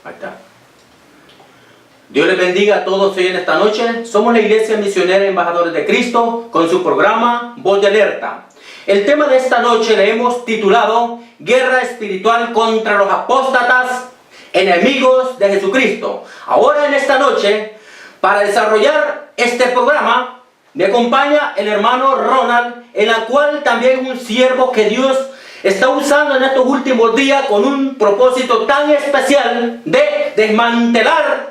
Ahí está. Dios les bendiga a todos hoy en esta noche. Somos la Iglesia Misionera Embajadores de Cristo con su programa Voz de Alerta. El tema de esta noche le hemos titulado Guerra Espiritual contra los Apóstatas, Enemigos de Jesucristo. Ahora en esta noche, para desarrollar este programa, me acompaña el hermano Ronald, en la cual también es un siervo que Dios está usando en estos últimos días con un propósito tan especial de desmantelar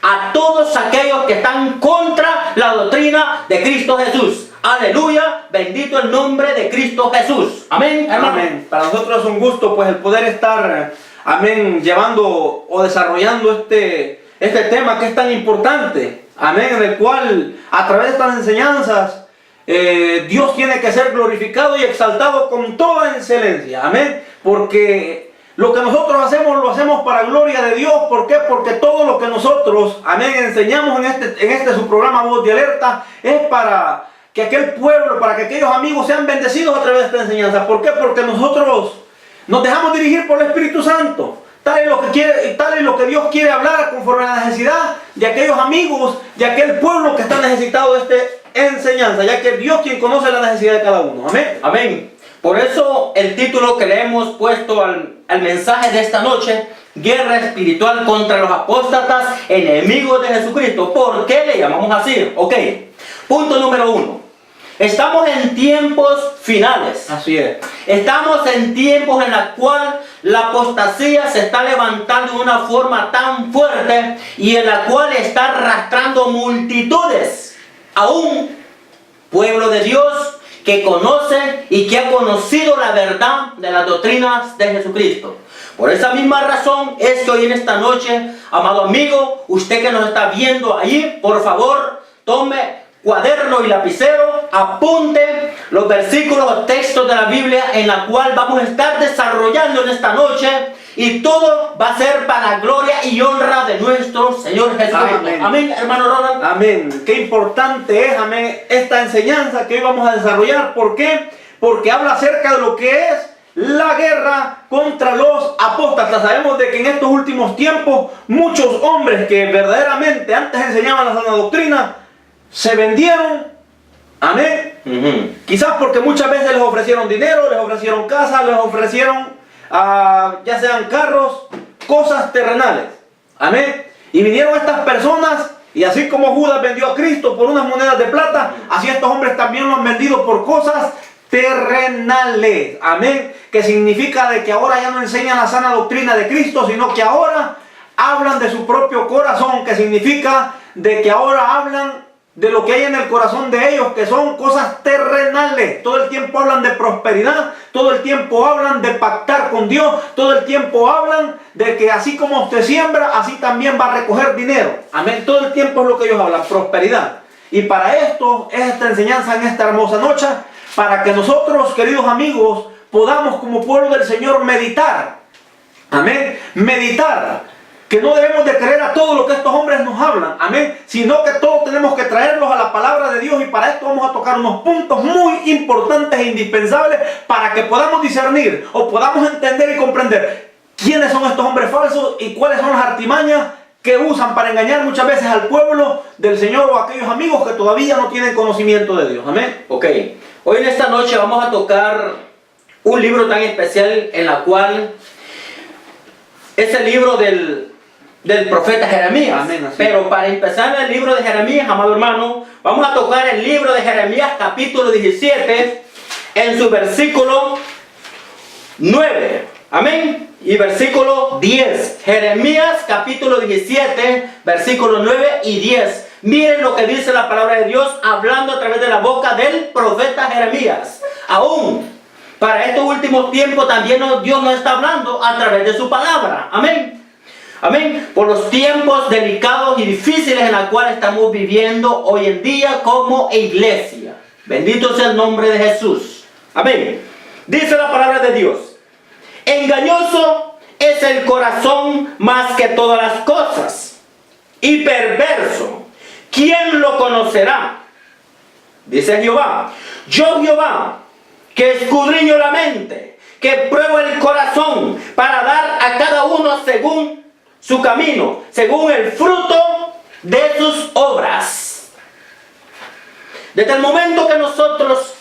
a todos aquellos que están contra la doctrina de Cristo Jesús. Aleluya, bendito el nombre de Cristo Jesús. Amén, hermano. Amén. Para nosotros es un gusto pues el poder estar, amén, llevando o desarrollando este tema que es tan importante. Amén, en el cual a través de estas enseñanzas Dios tiene que ser glorificado y exaltado con toda excelencia. Amén, porque lo que nosotros hacemos, lo hacemos para gloria de Dios. ¿Por qué? Porque todo lo que nosotros, amén, enseñamos en este su programa Voz de Alerta es para que aquel pueblo, para que aquellos amigos sean bendecidos a través de esta enseñanza. ¿Por qué? Porque nosotros nos dejamos dirigir por el Espíritu Santo. Tal es lo que Dios quiere hablar conforme a la necesidad de aquellos amigos, de aquel pueblo que está necesitado de esta enseñanza, ya que Dios quien conoce la necesidad de cada uno. Amén. Amén. Por eso el título que le hemos puesto al mensaje de esta noche, Guerra Espiritual contra los Apóstatas, Enemigos de Jesucristo. ¿Por qué le llamamos así? Ok. Punto número 1. Estamos en tiempos finales. Así es. Estamos en tiempos en los cuales la apostasía se está levantando de una forma tan fuerte y en la cual está arrastrando multitudes a un pueblo de Dios que conoce y que ha conocido la verdad de las doctrinas de Jesucristo. Por esa misma razón es que hoy en esta noche, amado amigo, usted que nos está viendo ahí, por favor, tome cuaderno y lapicero, apunte los versículos o textos de la Biblia en la cual vamos a estar desarrollando en esta noche, y todo va a ser para la gloria y honra de nuestro Señor Jesucristo. Amén. Amén, hermano Ronald. Amén. Qué importante es, amén, esta enseñanza que hoy vamos a desarrollar. ¿Por qué? Porque habla acerca de lo que es la guerra contra los apóstatas. Sabemos de que en estos últimos tiempos muchos hombres que verdaderamente antes enseñaban la sana doctrina se vendieron. Amén. Quizás porque muchas veces les ofrecieron dinero, les ofrecieron casa, les ofrecieron ya sean carros, cosas terrenales. Amén. Y vinieron estas personas, y así como Judas vendió a Cristo por unas monedas de plata, así estos hombres también lo han vendido por cosas terrenales. Amén. Que significa de que ahora ya no enseñan la sana doctrina de Cristo, sino que ahora hablan de su propio corazón, que significa de que ahora hablan de lo que hay en el corazón de ellos, que son cosas terrenales. Todo el tiempo hablan de prosperidad, todo el tiempo hablan de pactar con Dios, todo el tiempo hablan de que así como usted siembra, así también va a recoger dinero. Amén. Todo el tiempo es lo que ellos hablan, prosperidad. Y para esto es esta enseñanza en esta hermosa noche, para que nosotros, queridos amigos, podamos como pueblo del Señor meditar. Amén. Meditar. Que no debemos de creer a todo lo que estos hombres nos hablan, amén, sino que todos tenemos que traerlos a la palabra de Dios, y para esto vamos a tocar unos puntos muy importantes e indispensables para que podamos discernir o podamos entender y comprender quiénes son estos hombres falsos y cuáles son las artimañas que usan para engañar muchas veces al pueblo del Señor o a aquellos amigos que todavía no tienen conocimiento de Dios. Amén. Ok, hoy en esta noche vamos a tocar un libro tan especial en la cual es el libro del profeta Jeremías. Amén, así. Pero para empezar el libro de Jeremías, amado hermano, vamos a tocar el libro de Jeremías capítulo 17 en su versículo 9. Amén. Y versículo 10. Jeremías capítulo 17 versículos 9 y 10. Miren lo que dice la palabra de Dios hablando a través de la boca del profeta Jeremías. Aún para estos últimos tiempos también Dios nos está hablando a través de su palabra. Amén. Amén. Por los tiempos delicados y difíciles en los cuales estamos viviendo hoy en día como iglesia. Bendito sea el nombre de Jesús. Amén. Dice la palabra de Dios: engañoso es el corazón más que todas las cosas, y perverso, ¿quién lo conocerá? Dice Jehová: yo Jehová, que escudriño la mente, que pruebo el corazón, para dar a cada uno según su camino, según el fruto de sus obras. Desde el momento que nosotros,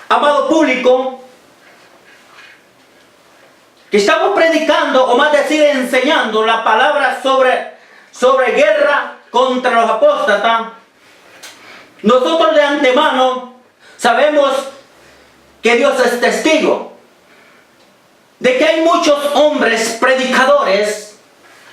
amado público, que estamos predicando, o más decir, enseñando la palabra sobre guerra contra los apóstatas, nosotros de antemano sabemos que Dios es testigo de que hay muchos hombres predicadores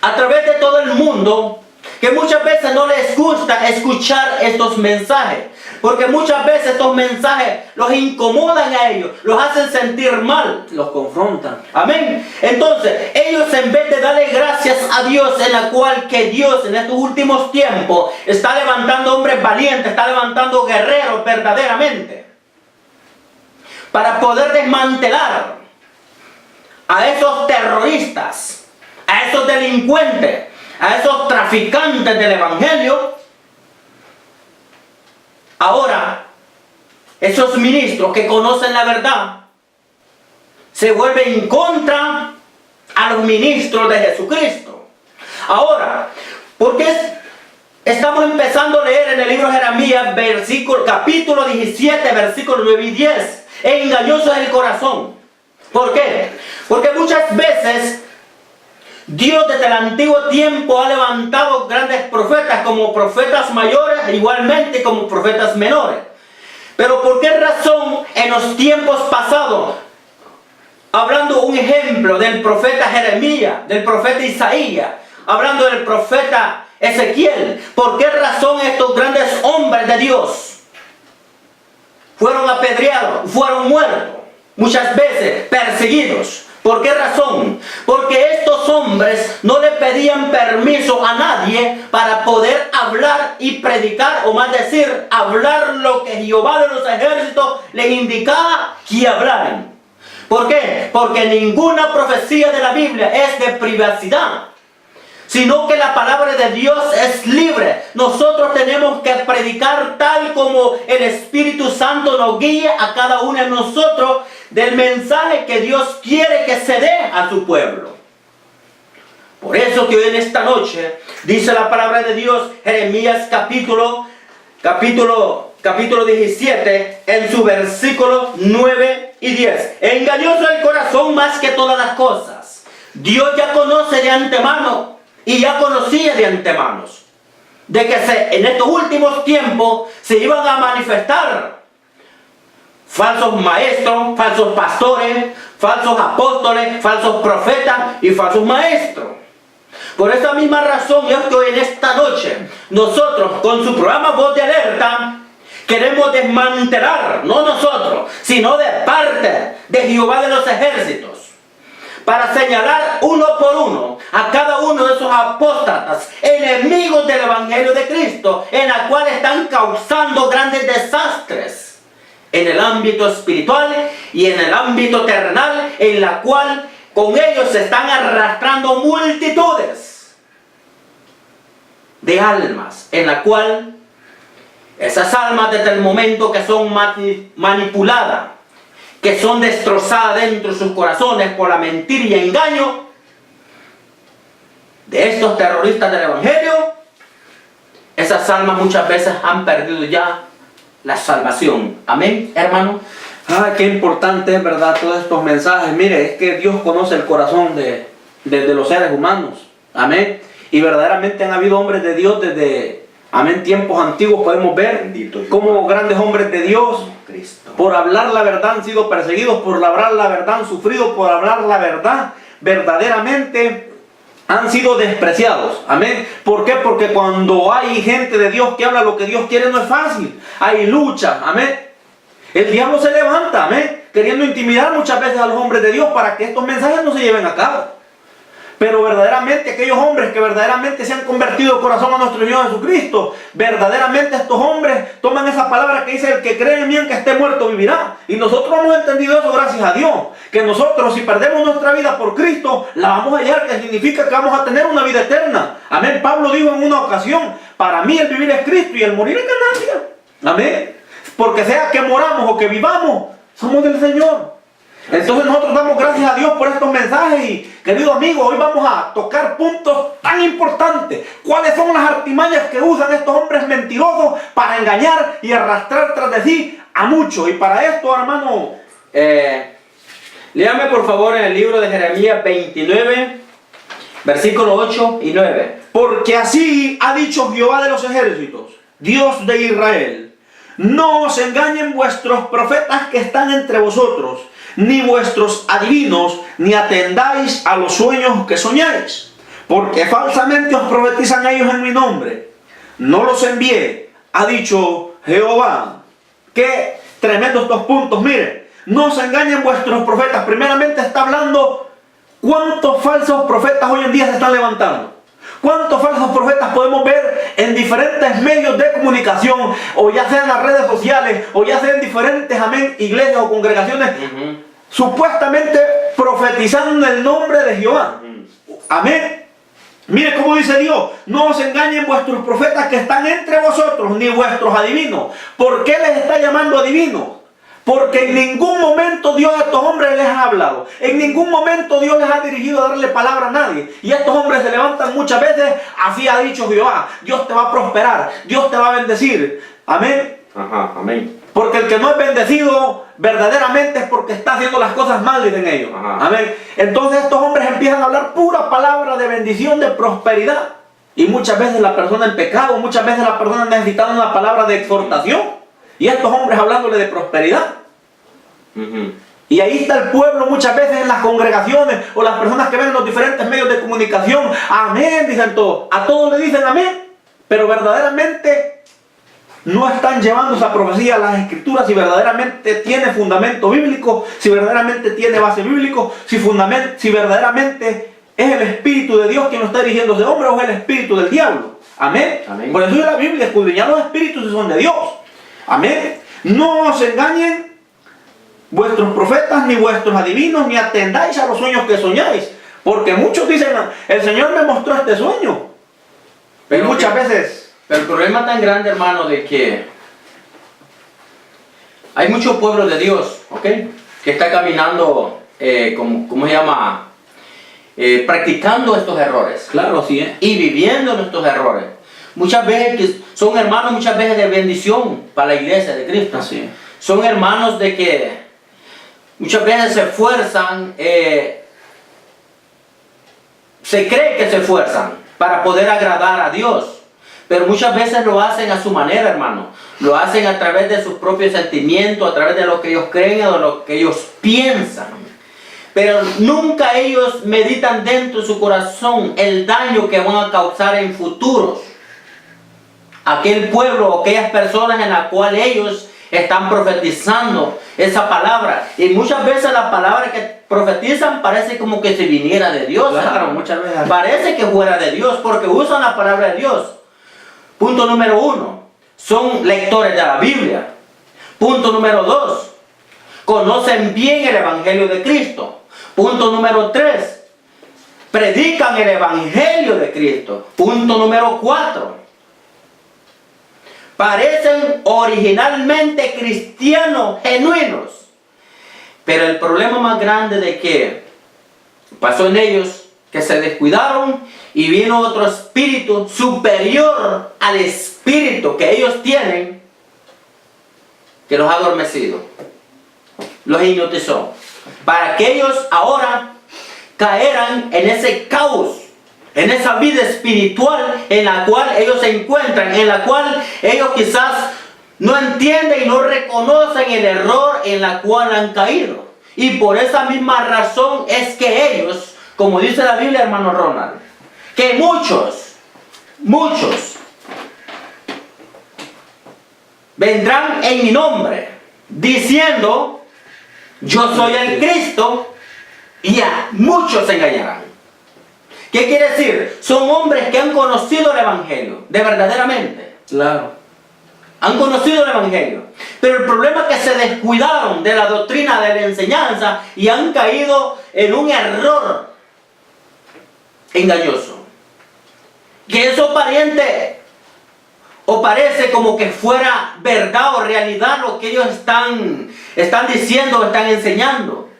a través de todo el mundo que muchas veces no les gusta escuchar estos mensajes, porque muchas veces estos mensajes los incomodan a ellos, los hacen sentir mal, Los confrontan. amén. Entonces ellos, en vez de darle gracias a Dios, en la cual que Dios en estos últimos tiempos está levantando hombres valientes, está levantando guerreros verdaderamente, para poder desmantelar a esos terroristas, a esos delincuentes, a esos traficantes del evangelio. Ahora, esos ministros que conocen la verdad se vuelven contra a los ministros de Jesucristo. Ahora, ¿por qué estamos empezando a leer en el libro de Jeremías, capítulo 17, versículos 9 y 10? Engañoso es el corazón. ¿Por qué? Porque muchas veces Dios desde el antiguo tiempo ha levantado grandes profetas, como profetas mayores, igualmente como profetas menores. Pero ¿por qué razón en los tiempos pasados, hablando un ejemplo del profeta Jeremías, del profeta Isaías, hablando del profeta Ezequiel, por qué razón estos grandes hombres de Dios fueron apedreados, fueron muertos, muchas veces perseguidos? ¿Por qué razón? Porque estos hombres no le pedían permiso a nadie para poder hablar y predicar, o más decir, hablar lo que Jehová de los ejércitos les indicaba que hablaran. ¿Por qué? Porque ninguna profecía de la Biblia es de privacidad, sino que la palabra de Dios es libre. Nosotros tenemos que predicar tal como el Espíritu Santo nos guíe a cada uno de nosotros del mensaje que Dios quiere que se dé a su pueblo. Por eso que hoy en esta noche dice la palabra de Dios, Jeremías capítulo 17, en su versículo 9 y 10. Engañoso el corazón más que todas las cosas. Dios ya conoce de antemano, y ya conocía de antemano, de que en estos últimos tiempos se iban a manifestar falsos maestros, falsos pastores, falsos apóstoles, falsos profetas y falsos maestros. Por esa misma razón es que hoy en esta noche nosotros, con su programa Voz de Alerta, queremos desmantelar, no nosotros, sino de parte de Jehová de los ejércitos, para señalar uno por uno a cada uno de esos apóstatas, enemigos del Evangelio de Cristo, en la cual están causando grandes desastres en el ámbito espiritual y en el ámbito terrenal, en la cual con ellos se están arrastrando multitudes de almas, en la cual esas almas desde el momento que son manipuladas, que son destrozadas dentro de sus corazones por la mentira y engaño de estos terroristas del Evangelio, esas almas muchas veces han perdido ya la salvación. Amén, hermano. Qué importante es, verdad, todos estos mensajes. Mire, es que Dios conoce el corazón de los seres humanos. Amén. Y verdaderamente han habido hombres de Dios desde, amén, tiempos antiguos. Podemos ver cómo grandes hombres de Dios, Cristo, por hablar la verdad han sido perseguidos, por hablar la verdad han sufrido, por hablar la verdad verdaderamente han sido despreciados. Amén. ¿Por qué? Porque cuando hay gente de Dios que habla lo que Dios quiere, no es fácil. Hay lucha. Amén. El diablo se levanta, amén, queriendo intimidar muchas veces a los hombres de Dios para que estos mensajes no se lleven a cabo. Pero verdaderamente aquellos hombres que verdaderamente se han convertido de corazón a nuestro Señor Jesucristo, verdaderamente estos hombres toman esa palabra que dice: el que cree en mí, aunque esté muerto, vivirá. Y nosotros hemos entendido eso, gracias a Dios, que nosotros, si perdemos nuestra vida por Cristo, la vamos a hallar, que significa que vamos a tener una vida eterna. Amén. Pablo dijo en una ocasión: para mí el vivir es Cristo y el morir es ganancia. Amén. Porque sea que moramos o que vivamos, somos del Señor. Entonces nosotros damos gracias a Dios por estos mensajes y, querido amigo, hoy vamos a tocar puntos tan importantes. ¿Cuáles son las artimañas que usan estos hombres mentirosos para engañar y arrastrar tras de sí a muchos? Y para esto, hermano, léame por favor en el libro de Jeremías 29, versículos 8 y 9. porque así ha dicho Jehová de los ejércitos, Dios de Israel: no os engañen vuestros profetas que están entre vosotros, ni vuestros adivinos, ni atendáis a los sueños que soñáis, porque falsamente os profetizan ellos en mi nombre. No los envié, ha dicho Jehová. Qué tremendo estos puntos. Miren, no os engañen vuestros profetas. Primeramente está hablando cuántos falsos profetas hoy en día se están levantando. ¿Cuántos falsos profetas podemos ver en diferentes medios de comunicación, o ya sea en las redes sociales, o ya sea en diferentes, amén, iglesias o congregaciones, supuestamente profetizando en el nombre de Jehová? Amén. Mire cómo dice Dios: no os engañen vuestros profetas que están entre vosotros, ni vuestros adivinos. ¿Por qué les está llamando adivinos? Porque en ningún momento Dios a estos hombres les ha hablado. En ningún momento Dios les ha dirigido a darle palabra a nadie. Y estos hombres se levantan muchas veces: así ha dicho Jehová, Dios te va a prosperar, Dios te va a bendecir. Amén. Amén. Porque el que no es bendecido verdaderamente es porque está haciendo las cosas mal, dicen ellos. Amén. Entonces estos hombres empiezan a hablar pura palabra de bendición, de prosperidad. Y muchas veces la persona en pecado, muchas veces la persona necesitando una palabra de exhortación. Y estos hombres hablándole de prosperidad. Y ahí está el pueblo muchas veces en las congregaciones, o las personas que ven en los diferentes medios de comunicación. Amén, dicen todos. A todos le dicen amén. Pero verdaderamente no están llevando esa profecía a las escrituras, si verdaderamente tiene fundamento bíblico, si verdaderamente tiene base bíblico, si verdaderamente es el Espíritu de Dios quien lo está dirigiendo a ese hombre, o es el espíritu del diablo. Amén. Por eso en la Biblia escudriñad los espíritus si son de Dios. Amén. No os engañen vuestros profetas, ni vuestros adivinos, ni atendáis a los sueños que soñáis. Porque muchos dicen: el Señor me mostró este sueño. Pero muchas veces... Pero el problema tan grande, hermano, de que hay mucho pueblo de Dios, ¿ok?, que está caminando, ¿cómo se llama? Practicando estos errores. Claro, así es. Y viviendo estos errores. Muchas veces que son hermanos, muchas veces de bendición para la iglesia de Cristo. Así es. Son hermanos de que muchas veces se esfuerzan, se cree que se esfuerzan para poder agradar a Dios. Pero muchas veces lo hacen a su manera, hermano. Lo hacen a través de sus propios sentimientos, a través de lo que ellos creen o de lo que ellos piensan. Pero nunca ellos meditan dentro de su corazón el daño que van a causar en futuros aquel pueblo o aquellas personas en las cuales ellos están profetizando esa palabra. Y muchas veces la palabra que profetizan parece como que se viniera de Dios. Claro, muchas veces. Parece que fuera de Dios porque usan la palabra de Dios. Punto número 1, son lectores de la Biblia. Punto número 2, conocen bien el Evangelio de Cristo. Punto número 3, predican el Evangelio de Cristo. Punto número 4, parecen originalmente cristianos genuinos. Pero el problema más grande de que pasó en ellos, que se descuidaron y vino otro espíritu superior al espíritu que ellos tienen, que los ha adormecido, los hipnotizó, para que ellos ahora caeran en ese caos, en esa vida espiritual en la cual ellos se encuentran, en la cual ellos quizás no entienden y no reconocen el error en la cual han caído. Y por esa misma razón es que ellos, como dice la Biblia, hermano Ronald, que muchos vendrán en mi nombre diciendo: yo soy el Cristo, y a muchos se engañarán. ¿Qué quiere decir? Son hombres que han conocido el Evangelio, de verdaderamente. Claro. Han conocido el Evangelio. Pero el problema es que se descuidaron de la doctrina, de la enseñanza, y han caído en un error engañoso. Que eso pariente o parece como que fuera verdad o realidad lo que ellos están diciendo o están enseñando.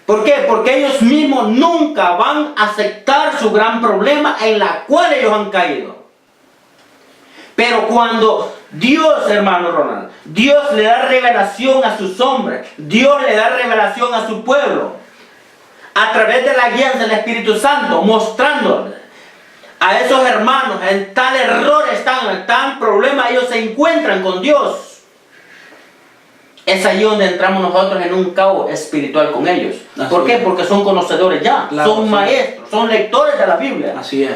¿Por qué? Porque ellos mismos nunca van a aceptar su gran problema en la cual ellos han caído. Pero cuando Dios, hermano Ronald, Dios le da revelación a sus hombres, Dios le da revelación a su pueblo, a través de la guía del Espíritu Santo, mostrándoles a esos hermanos en tal error están, en tal problema ellos se encuentran con Dios. Es ahí donde entramos nosotros en un caos espiritual con ellos. Así ¿Por qué? es. Porque son conocedores ya, Claro, son sí. maestros, son lectores de la Biblia. Así es.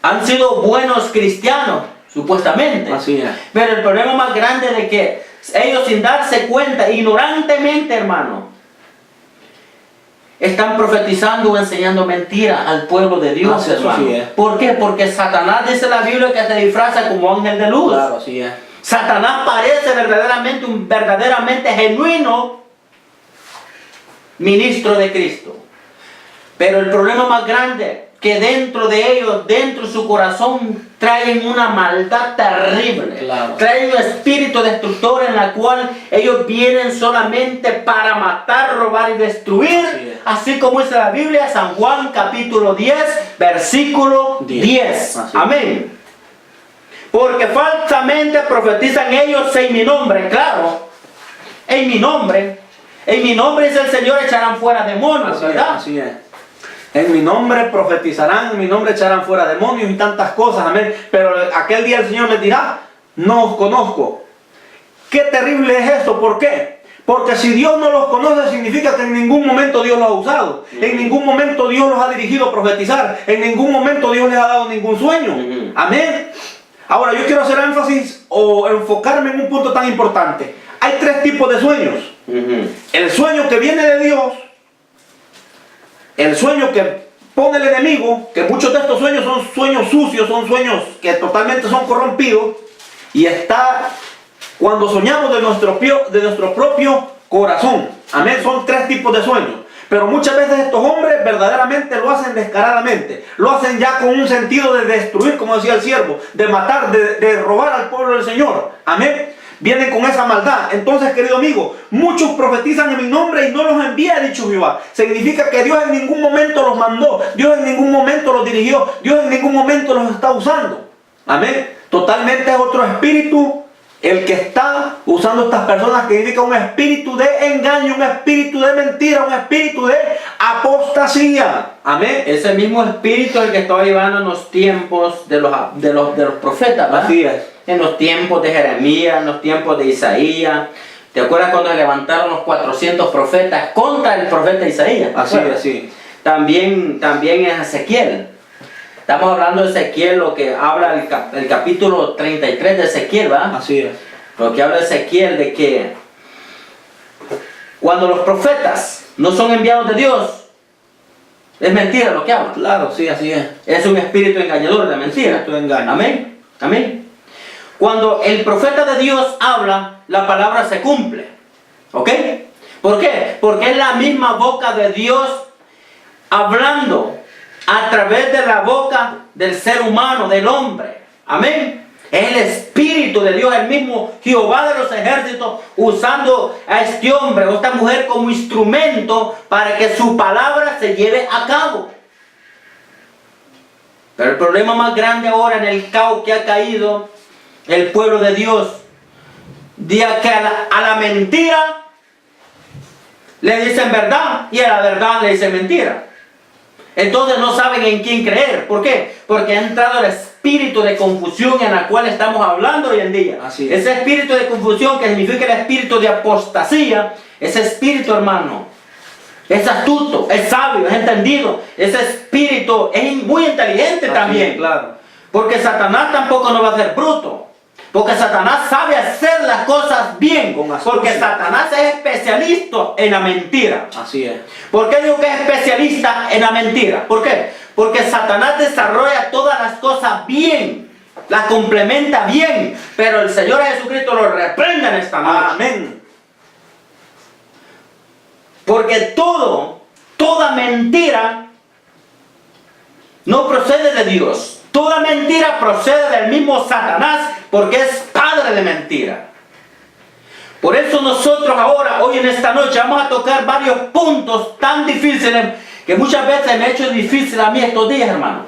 Han sido buenos cristianos, supuestamente. Así es. Pero el problema más grande es de que ellos sin darse cuenta, ignorantemente, hermano, están profetizando o enseñando mentiras al pueblo de Dios, Eso hermano. sí es. ¿Por qué? Porque Satanás dice la Biblia que se disfraza como ángel de luz. Claro, así es. Satanás parece verdaderamente un verdaderamente genuino ministro de Cristo. Pero el problema más grande que dentro de ellos, dentro de su corazón, traen una maldad terrible. Claro. Traen un espíritu destructor en la cual ellos vienen solamente para matar, robar y destruir. Así es. Así como dice la Biblia, San Juan capítulo 10, versículo 10. Así es. Amén. Porque falsamente profetizan ellos en mi nombre, claro, en mi nombre dice el Señor, echarán fuera demonios, Así es, ¿verdad? así es. En mi nombre profetizarán, en mi nombre echarán fuera demonios y tantas cosas, amén. Pero aquel día el Señor les dirá, no os conozco. Qué terrible es esto, ¿por qué? Porque si Dios no los conoce, significa que en ningún momento Dios los ha usado. En ningún momento Dios los ha dirigido a profetizar. En ningún momento Dios les ha dado ningún sueño. Amén. Ahora yo quiero hacer énfasis o enfocarme en un punto tan importante. Hay tres tipos de sueños. El sueño que viene de Dios, el sueño que pone el enemigo, que muchos de estos sueños son sueños sucios, son sueños que totalmente son corrompidos, y está cuando soñamos de nuestro propio corazón. Amén, son tres tipos de sueños. Pero muchas veces estos hombres verdaderamente lo hacen descaradamente. Lo hacen ya con un sentido de destruir, como decía el siervo, de matar, de robar al pueblo del Señor. Amén. Vienen con esa maldad. Entonces, querido amigo, muchos profetizan en mi nombre y no los envía, ha dicho Jehová. Significa que Dios en ningún momento los mandó. Dios en ningún momento los dirigió. Dios en ningún momento los está usando. Amén. Totalmente es otro espíritu el que está usando estas personas, que significa un espíritu de engaño, un espíritu de mentira, un espíritu de apostasía. Amén. Ese mismo espíritu es el que estaba llevando en los tiempos de los profetas, ¿verdad? Así es. En los tiempos de Jeremías, en los tiempos de Isaías. ¿Te acuerdas cuando se levantaron los 400 profetas contra el profeta Isaías? Así es, sí. También en Ezequiel. Estamos hablando de Ezequiel, lo que habla el capítulo 33 de Ezequiel, ¿verdad? Así es. Lo que habla Ezequiel de que cuando los profetas no son enviados de Dios, es mentira lo que hablan. Claro, sí, así es. Es un espíritu engañador de mentira. Espíritu de engaño. Amén. Amén. Cuando el profeta de Dios habla, la palabra se cumple. ¿Ok? ¿Por qué? Porque es la misma boca de Dios hablando a través de la boca del ser humano, del hombre. Amén. Es el Espíritu de Dios, el mismo Jehová de los ejércitos, usando a este hombre o esta mujer como instrumento para que su palabra se lleve a cabo. Pero el problema más grande ahora en el caos que ha caído el pueblo de Dios, de que a la mentira le dicen verdad y a la verdad le dicen mentira. Entonces no saben en quién creer. ¿Por qué? Porque ha entrado el espíritu de confusión en la cual estamos hablando hoy en día. Así es. Ese espíritu de confusión, que significa el espíritu de apostasía, ese espíritu, hermano, es astuto, es sabio, es entendido. Ese espíritu es muy inteligente también. Claro. Porque Satanás tampoco no va a ser bruto. Porque Satanás sabe hacer las cosas bien. Con astucia. Porque Satanás es especialista en la mentira. Así es. ¿Por qué digo que es especialista en la mentira? ¿Por qué? Porque Satanás desarrolla todas las cosas bien. Las complementa bien. Pero el Señor Jesucristo lo reprende en esta noche. Amén. Porque toda mentira no procede de Dios. Toda mentira procede del mismo Satanás, porque es padre de mentira. Por eso nosotros ahora, hoy en esta noche, vamos a tocar varios puntos tan difíciles que muchas veces me ha hecho difícil a mí estos días, hermano.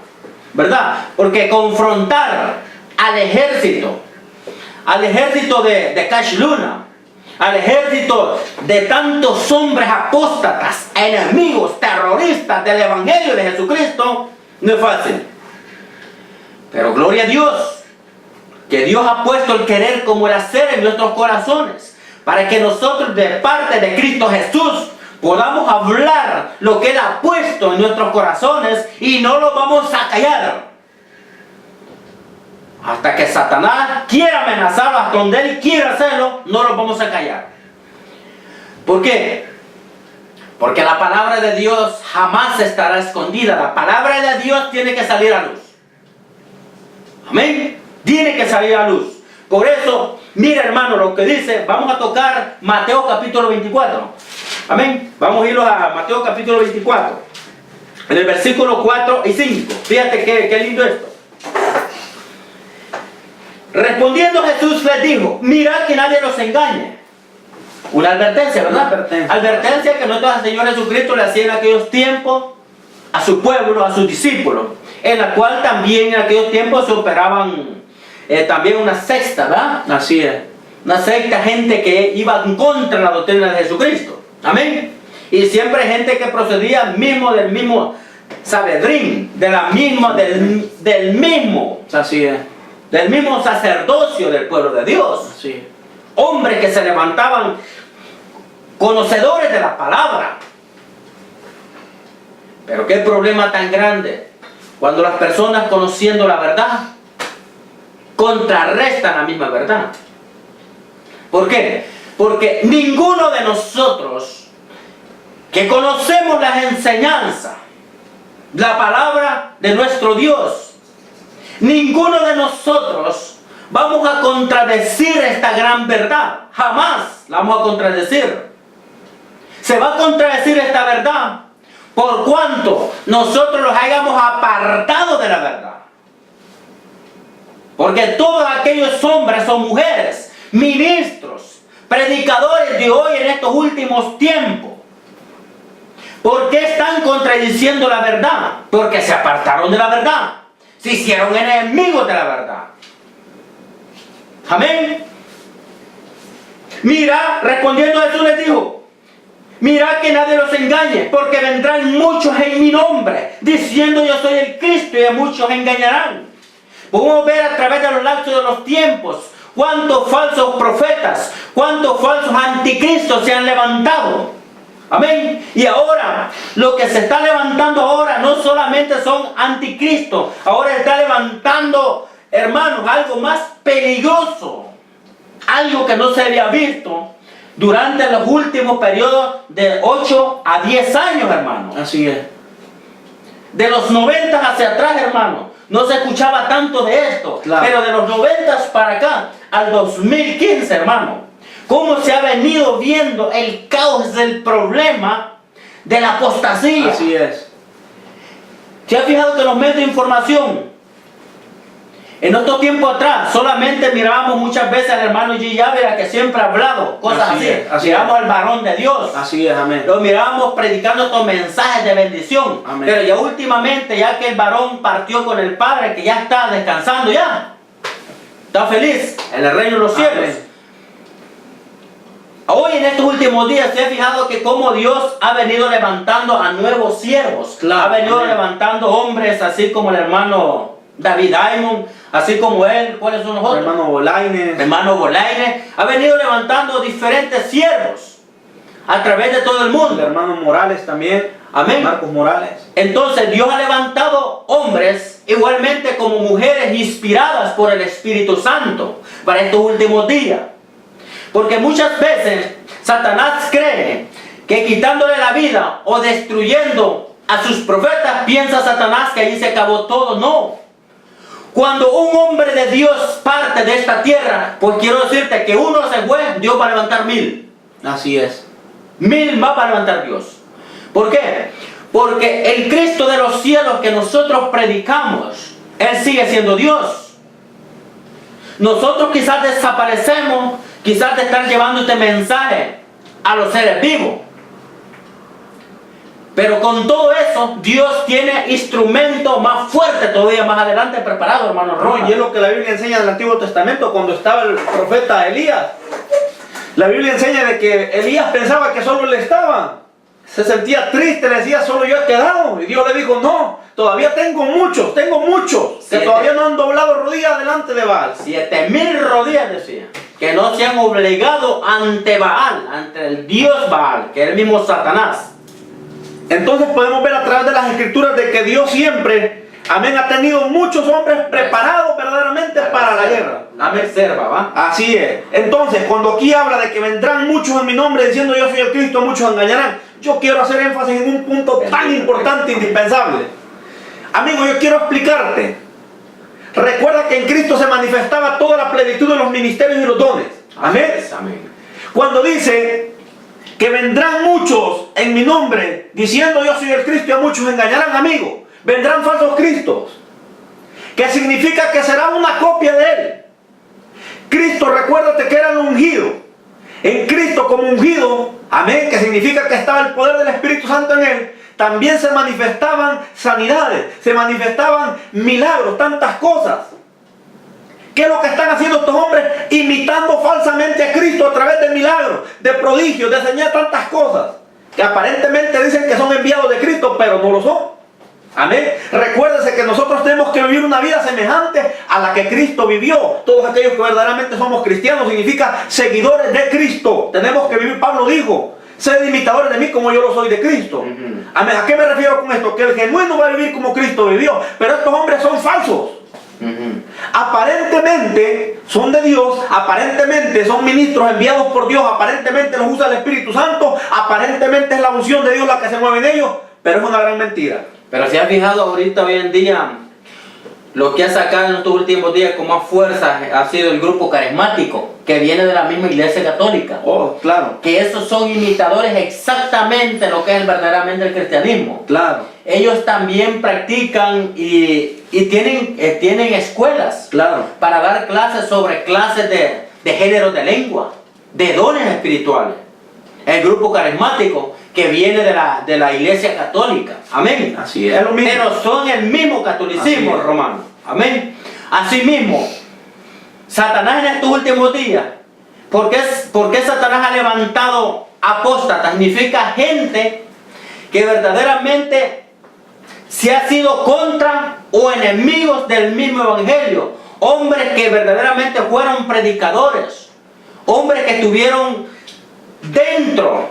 ¿Verdad? Porque confrontar al ejército de Cash Luna, al ejército de tantos hombres apóstatas, enemigos, terroristas del Evangelio de Jesucristo, no es fácil. Pero gloria a Dios, que Dios ha puesto el querer como el hacer en nuestros corazones, para que nosotros de parte de Cristo Jesús podamos hablar lo que Él ha puesto en nuestros corazones y no lo vamos a callar. Hasta que Satanás quiera amenazarlo, hasta donde él quiera hacerlo, no lo vamos a callar. ¿Por qué? Porque la palabra de Dios jamás estará escondida. La palabra de Dios tiene que salir a luz. Amén. Tiene que salir a luz. Por eso, mira hermano lo que dice. Vamos a tocar Mateo capítulo 24. Amén. Vamos a irnos a Mateo capítulo 24. En el versículo 4 y 5. Fíjate qué lindo esto. Respondiendo Jesús les dijo, mirad que nadie los engañe. Una advertencia, ¿verdad? Advertencia que nuestro Señor Jesucristo le hacía en aquellos tiempos a su pueblo, a sus discípulos, en la cual también en aquellos tiempos se operaban también una secta, ¿verdad? Así es. Una secta, gente que iba en contra de la doctrina de Jesucristo. Amén. Y siempre gente que procedía del mismo Sanedrín, del mismo. Así es. Del mismo sacerdocio del pueblo de Dios. Sí. Hombres que se levantaban conocedores de la palabra. Pero qué problema tan grande cuando las personas conociendo la verdad contrarrestan la misma verdad. ¿Por qué? Porque ninguno de nosotros que conocemos las enseñanzas, la palabra de nuestro Dios, ninguno de nosotros vamos a contradecir esta gran verdad. Jamás la vamos a contradecir. Se va a contradecir esta verdad por cuanto nosotros los hayamos apartado de la verdad. Porque todos aquellos hombres o mujeres, ministros, predicadores de hoy en estos últimos tiempos, ¿por qué están contradiciendo la verdad? Porque se apartaron de la verdad. Se hicieron enemigos de la verdad. Amén. Mira, respondiendo a Jesús les dijo, mira que nadie los engañe, porque vendrán muchos en mi nombre, diciendo yo soy el Cristo, y a muchos engañarán. Podemos ver a través de los lapsos de los tiempos cuántos falsos profetas, cuántos falsos anticristos se han levantado. Amén. Y ahora, lo que se está levantando ahora no solamente son anticristos, ahora está levantando, hermanos, algo más peligroso, algo que no se había visto durante los últimos periodos de 8 a 10 años, hermano. Así es. De los 90 hacia atrás, hermano, no se escuchaba tanto de esto, claro. Pero de los 90 para acá, al 2015, hermano, cómo se ha venido viendo el caos del problema de la apostasía. Así es. ¿Se ha fijado que los medios de información, en otro tiempo atrás, solamente mirábamos muchas veces al hermano G. Yávera, que siempre ha hablado cosas así. Mirábamos al varón de Dios. Así es, amén. Lo mirábamos predicando estos mensajes de bendición. Amén. Pero ya últimamente, ya que el varón partió con el Padre, que ya está descansando ya, está feliz en el reino de los cielos. Amén. Hoy en estos últimos días se ha fijado que como Dios ha venido levantando a nuevos siervos. Claro, ha venido amén. Levantando hombres así como el hermano David Diamond, así como él. ¿Cuáles son los otros? Hermano Bolaines. Hermano Bolaines. Ha venido levantando diferentes siervos a través de todo el mundo. El hermano Morales también. Amén. Marcos Morales. Entonces Dios ha levantado hombres igualmente como mujeres inspiradas por el Espíritu Santo para estos últimos días. Porque muchas veces Satanás cree que quitándole la vida o destruyendo a sus profetas, piensa Satanás que ahí se acabó todo. No. Cuando un hombre de Dios parte de esta tierra, pues quiero decirte que uno se fue, Dios va a levantar 1000. Así es. 1000 va a levantar Dios. ¿Por qué? Porque el Cristo de los cielos que nosotros predicamos, Él sigue siendo Dios. Nosotros quizás desaparecemos, quizás te están llevando este mensaje a los seres vivos. Pero con todo eso, Dios tiene instrumentos más fuertes todavía más adelante preparados, hermano Ronald. Y es lo que la Biblia enseña en el Antiguo Testamento cuando estaba el profeta Elías. La Biblia enseña de que Elías pensaba que solo él estaba. Se sentía triste, le decía, solo yo he quedado. Y Dios le dijo, no, todavía tengo muchos que todavía no han doblado rodillas delante de Baal. 7,000 rodillas, decía, que no se han obligado ante Baal, ante el Dios Baal, que es el mismo Satanás. Entonces podemos ver a través de las escrituras de que Dios siempre, amén, ha tenido muchos hombres preparados verdaderamente para la guerra. La reserva, ¿va? Así es. Entonces, cuando aquí habla de que vendrán muchos en mi nombre diciendo yo soy el Cristo, muchos engañarán. Yo quiero hacer énfasis en un punto tan importante e indispensable. Amigo, yo quiero explicarte. Recuerda que en Cristo se manifestaba toda la plenitud de los ministerios y los dones. Amén. Amén. Cuando dice que vendrán muchos en mi nombre diciendo yo soy el Cristo y a muchos engañarán, amigo. Vendrán falsos cristos. Que significa que será una copia de él. Cristo, recuérdate que era el ungido. En Cristo como ungido, amén, que significa que estaba el poder del Espíritu Santo en él, también se manifestaban sanidades, se manifestaban milagros, tantas cosas. ¿Qué es lo que están haciendo estos hombres? Imitando falsamente a Cristo a través de milagros, de prodigios, de señales, tantas cosas. Que aparentemente dicen que son enviados de Cristo, pero no lo son. Amén. Recuérdese que nosotros tenemos que vivir una vida semejante a la que Cristo vivió. Todos aquellos que verdaderamente somos cristianos significa seguidores de Cristo. Tenemos que vivir, Pablo dijo, sed imitadores de mí como yo lo soy de Cristo. Amén. ¿A qué me refiero con esto? Que el genuino va a vivir como Cristo vivió. Pero estos hombres son falsos. Aparentemente son de Dios, aparentemente son ministros enviados por Dios, aparentemente los usa el Espíritu Santo, aparentemente es la unción de Dios la que se mueve en ellos, pero es una gran mentira. Pero si has fijado ahorita, hoy en día, lo que ha sacado en estos últimos días con más fuerza ha sido el grupo carismático, que viene de la misma Iglesia Católica. Oh, claro. Que esos son imitadores exactamente lo que es verdaderamente el cristianismo. Claro. Ellos también practican y tienen escuelas, claro, para dar clases sobre clases de géneros de lengua, de dones espirituales. El grupo carismático que viene de la Iglesia Católica. Amén. Así es, lo mismo. Pero son el mismo catolicismo romano. Amén. Asimismo, Satanás en estos últimos días, ¿por qué Satanás ha levantado apóstatas? Significa gente que verdaderamente se ha sido contra o enemigos del mismo evangelio. Hombres que verdaderamente fueron predicadores. Hombres que estuvieron dentro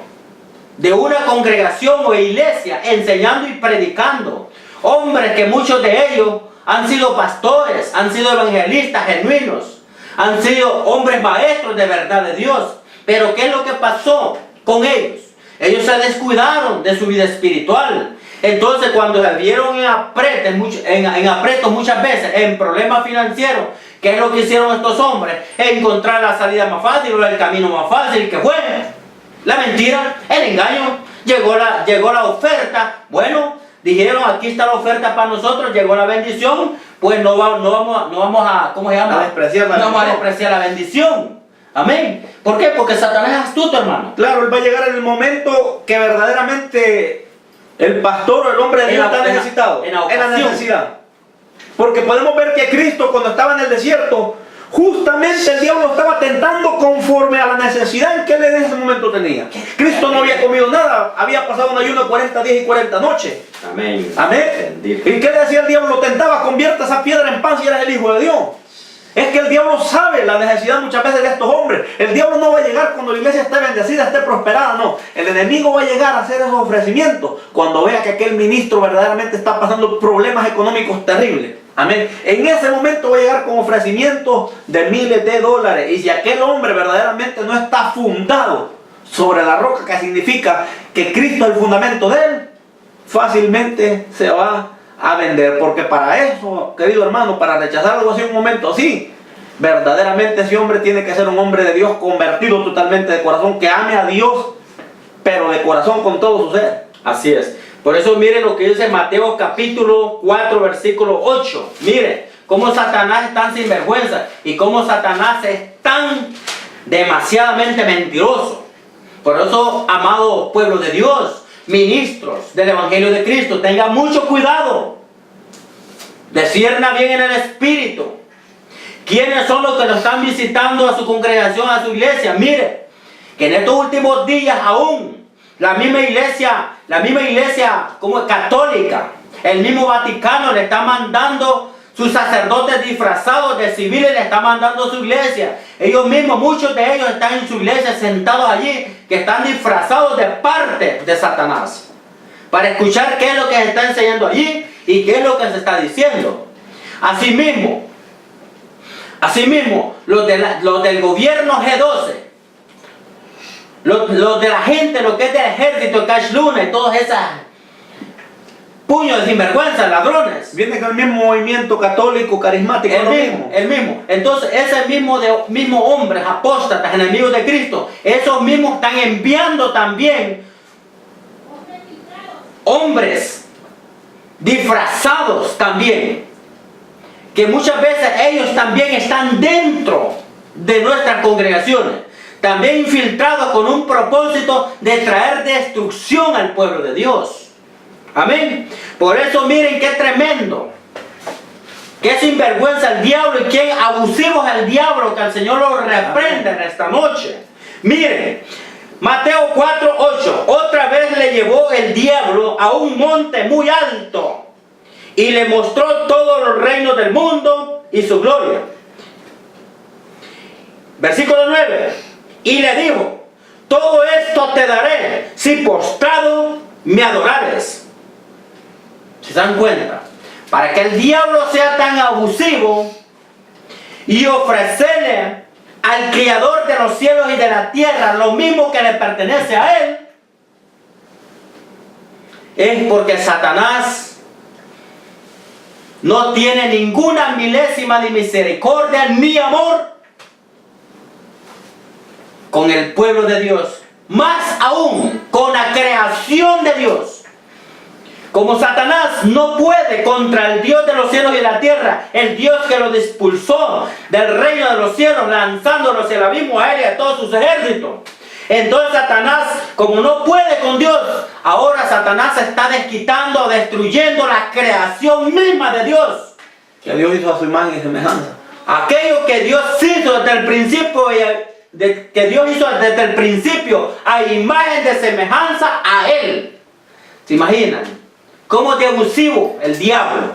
de una congregación o iglesia enseñando y predicando. Hombres que muchos de ellos han sido pastores, han sido evangelistas genuinos, han sido hombres maestros de verdad de Dios. Pero ¿qué es lo que pasó con ellos? Ellos se descuidaron de su vida espiritual. Entonces cuando se vieron en aprietos muchas veces, en problemas financieros, ¿qué es lo que hicieron estos hombres? Encontrar la salida más fácil o el camino más fácil, que fue la mentira, el engaño. Llegó la oferta. Bueno, dijeron, aquí está la oferta para nosotros, llegó la bendición, pues no vamos a, ¿cómo se llama? No vamos a despreciar la bendición. Amén. ¿Por qué? Porque Satanás es astuto, hermano. Claro, él va a llegar en el momento que verdaderamente el pastor o el hombre de Dios está necesitado. En la necesidad. Porque podemos ver que Cristo, cuando estaba en el desierto, justamente el diablo estaba tentando conforme a la necesidad en que él en ese momento tenía. Cristo no había comido nada, había pasado un ayuno de 40 días y 40 noches. Amén. Amén. ¿Y qué le decía el diablo? Lo tentaba, convierte esa piedra en pan si eres el Hijo de Dios. Es que el diablo sabe la necesidad muchas veces de estos hombres. El diablo no va a llegar cuando la iglesia esté bendecida, esté prosperada, no. El enemigo va a llegar a hacer esos ofrecimientos cuando vea que aquel ministro verdaderamente está pasando problemas económicos terribles. Amén. En ese momento va a llegar con ofrecimientos de miles de dólares. Y si aquel hombre verdaderamente no está fundado sobre la roca, que significa que Cristo es el fundamento de él, fácilmente se va a vender. Porque para eso, querido hermano, para rechazar algo así en un momento así, verdaderamente ese hombre tiene que ser un hombre de Dios, convertido totalmente de corazón, que ame a Dios, pero de corazón con todo su ser. Así es. Por eso mire lo que dice Mateo capítulo 4 versículo 8. Mire cómo Satanás es tan sinvergüenza y cómo Satanás es tan demasiadamente mentiroso. Por eso, amado pueblo de Dios, ministros del Evangelio de Cristo, tengan mucho cuidado. Discierna bien en el Espíritu. ¿Quiénes son los que nos están visitando a su congregación, a su iglesia? Mire, que en estos últimos días aún la misma iglesia como católica, el mismo Vaticano le está mandando sus sacerdotes disfrazados de civiles, le está mandando a su iglesia. Ellos mismos, muchos de ellos están en su iglesia sentados allí, que están disfrazados de parte de Satanás, para escuchar qué es lo que se está enseñando allí y qué es lo que se está diciendo. Asimismo, los del gobierno G12, los de la gente, lo que es del ejército, Cash Luna y todos esos puños de sinvergüenza, ladrones. Viene con el mismo movimiento católico, carismático. El mismo. Entonces, ese mismo hombres, apóstatas, enemigos de Cristo, esos mismos están enviando también hombres disfrazados también, que muchas veces ellos también están dentro de nuestras congregaciones, también infiltrados con un propósito de traer destrucción al pueblo de Dios. Amén. Por eso miren qué tremendo, qué sinvergüenza el diablo y qué abusivo es el diablo, que el Señor lo reprenda en esta noche. Miren, Mateo 4:8, otra vez le llevó el diablo a un monte muy alto y le mostró todos los reinos del mundo y su gloria. Versículo 9, y le dijo, todo esto te daré si postrado me adorares. ¿Se dan cuenta? Para que el diablo sea tan abusivo y ofrecerle al Creador de los cielos y de la tierra lo mismo que le pertenece a él, es porque Satanás no tiene ninguna milésima de misericordia ni amor con el pueblo de Dios, más aún con la creación de Dios. Como Satanás no puede contra el Dios de los cielos y de la tierra, el Dios que los expulsó del reino de los cielos, lanzándolos al abismo a él y a todos sus ejércitos. Entonces Satanás, como no puede con Dios, ahora Satanás está desquitando, destruyendo la creación misma de Dios. Que Dios hizo a su imagen y semejanza. Aquello que Dios hizo desde el principio, a imagen de semejanza a Él. ¿Se imaginan? Cómo de abusivo el diablo,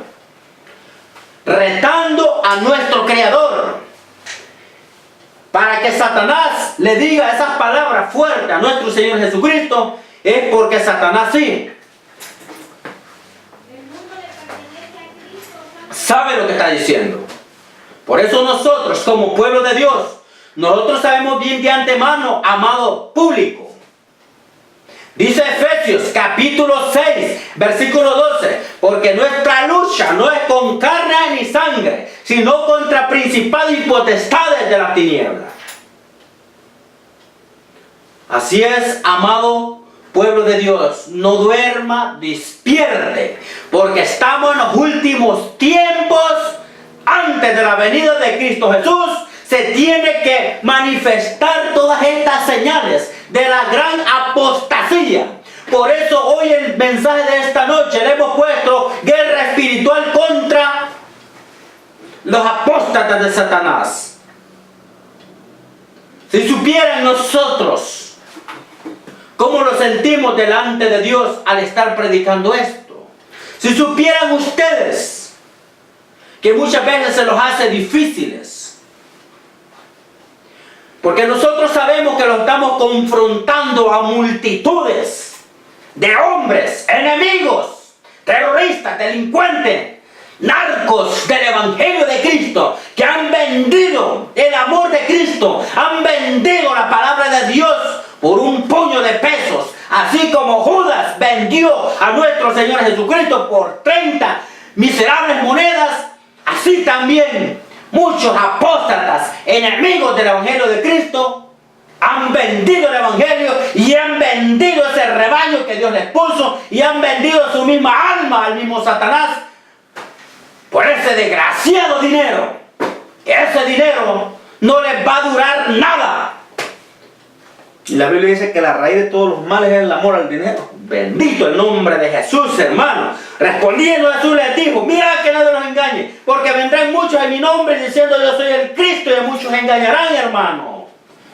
retando a nuestro Creador, para que Satanás le diga esas palabras fuertes a nuestro Señor Jesucristo, es porque Satanás sí sabe lo que está diciendo. Por eso nosotros, como pueblo de Dios, nosotros sabemos bien de antemano, amado público. Dice Efesios capítulo 6, versículo 12, porque nuestra lucha no es con carne ni sangre, sino contra principados y potestades de la tiniebla. Así es, amado pueblo de Dios, no duerma, despierte, porque estamos en los últimos tiempos. Antes de la venida de Cristo Jesús, se tiene que manifestar todas estas señales de la gran apostasía. Por eso hoy el mensaje de esta noche le hemos puesto guerra espiritual contra los apóstatas de Satanás. Si supieran nosotros cómo nos sentimos delante de Dios al estar predicando esto. Si supieran ustedes que muchas veces se los hace difíciles, porque nosotros sabemos que lo estamos confrontando a multitudes de hombres, enemigos, terroristas, delincuentes, narcos del Evangelio de Cristo, que han vendido el amor de Cristo, han vendido la palabra de Dios por un puño de pesos, así como Judas vendió a nuestro Señor Jesucristo por 30 miserables monedas. Así también muchos apóstatas, enemigos del Evangelio de Cristo, han vendido el Evangelio y han vendido ese rebaño que Dios les puso y han vendido su misma alma al mismo Satanás por ese desgraciado dinero. Ese dinero no les va a durar nada. Y la Biblia dice que la raíz de todos los males es el amor al dinero. Bendito el nombre de Jesús, hermano. Respondiendo Jesús les dijo, mira que nadie los engañe, porque vendrán muchos en mi nombre diciendo yo soy el Cristo, y a muchos engañarán, hermano.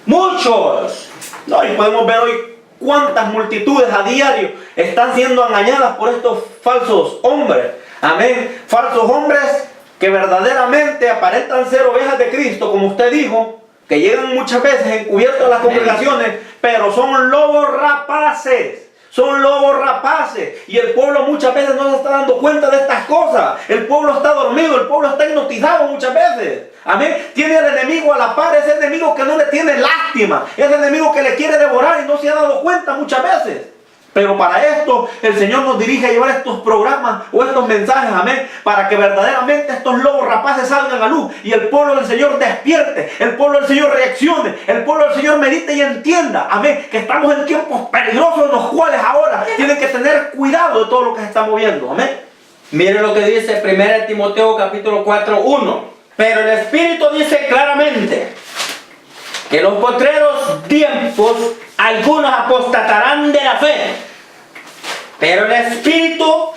Muchos. No, y podemos ver hoy cuántas multitudes a diario están siendo engañadas por estos falsos hombres. Amén. Falsos hombres que verdaderamente aparentan ser ovejas de Cristo, como usted dijo, que llegan muchas veces encubiertos a las congregaciones, pero son lobos rapaces. Son lobos rapaces. Y el pueblo muchas veces no se está dando cuenta de estas cosas. El pueblo está dormido, el pueblo está hipnotizado muchas veces. Amén. Tiene al enemigo a la par, ese enemigo que no le tiene lástima, ese enemigo que le quiere devorar y no se ha dado cuenta muchas veces. Pero para esto el Señor nos dirige a llevar estos programas o estos mensajes, amén, para que verdaderamente estos lobos rapaces salgan a luz y el pueblo del Señor despierte, el pueblo del Señor reaccione, el pueblo del Señor medite y entienda, amén, que estamos en tiempos peligrosos en los cuales ahora tienen que tener cuidado de todo lo que se está moviendo, amén. Mire lo que dice 1 Timoteo capítulo 4, 1. Pero el Espíritu dice claramente que en los postreros tiempos algunos apostatarán de la fe. Pero el Espíritu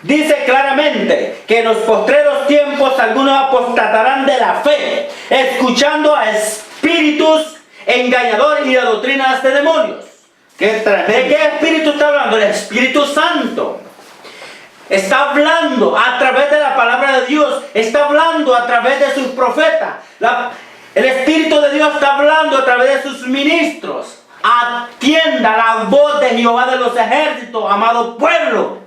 dice claramente que en los postreros tiempos algunos apostatarán de la fe, escuchando a espíritus engañadores y a doctrinas de demonios. ¿De qué espíritu está hablando? El Espíritu Santo. Está hablando a través de la palabra de Dios, está hablando a través de sus profetas. El Espíritu de Dios está hablando a través de sus ministros. Atienda la voz de Jehová de los ejércitos, amado pueblo.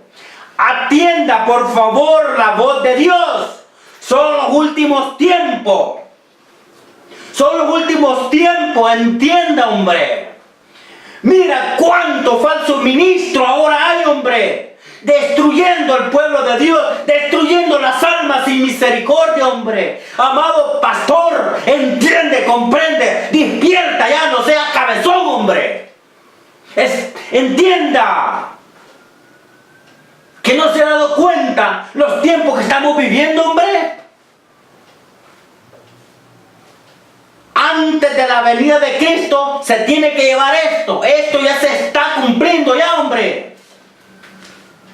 Atienda por favor la voz de Dios. Son los últimos tiempos. Son los últimos tiempos, entienda, hombre. Mira cuánto falso ministro ahora hay, hombre. Destruyendo el pueblo de Dios, destruyendo las almas sin misericordia, hombre. Amado pastor, entiende, comprende, despierta ya, no sea cabezón, hombre. Entienda que no se ha dado cuenta los tiempos que estamos viviendo, hombre. Antes de la venida de Cristo se tiene que llevar esto. Esto ya se está cumpliendo ya, hombre.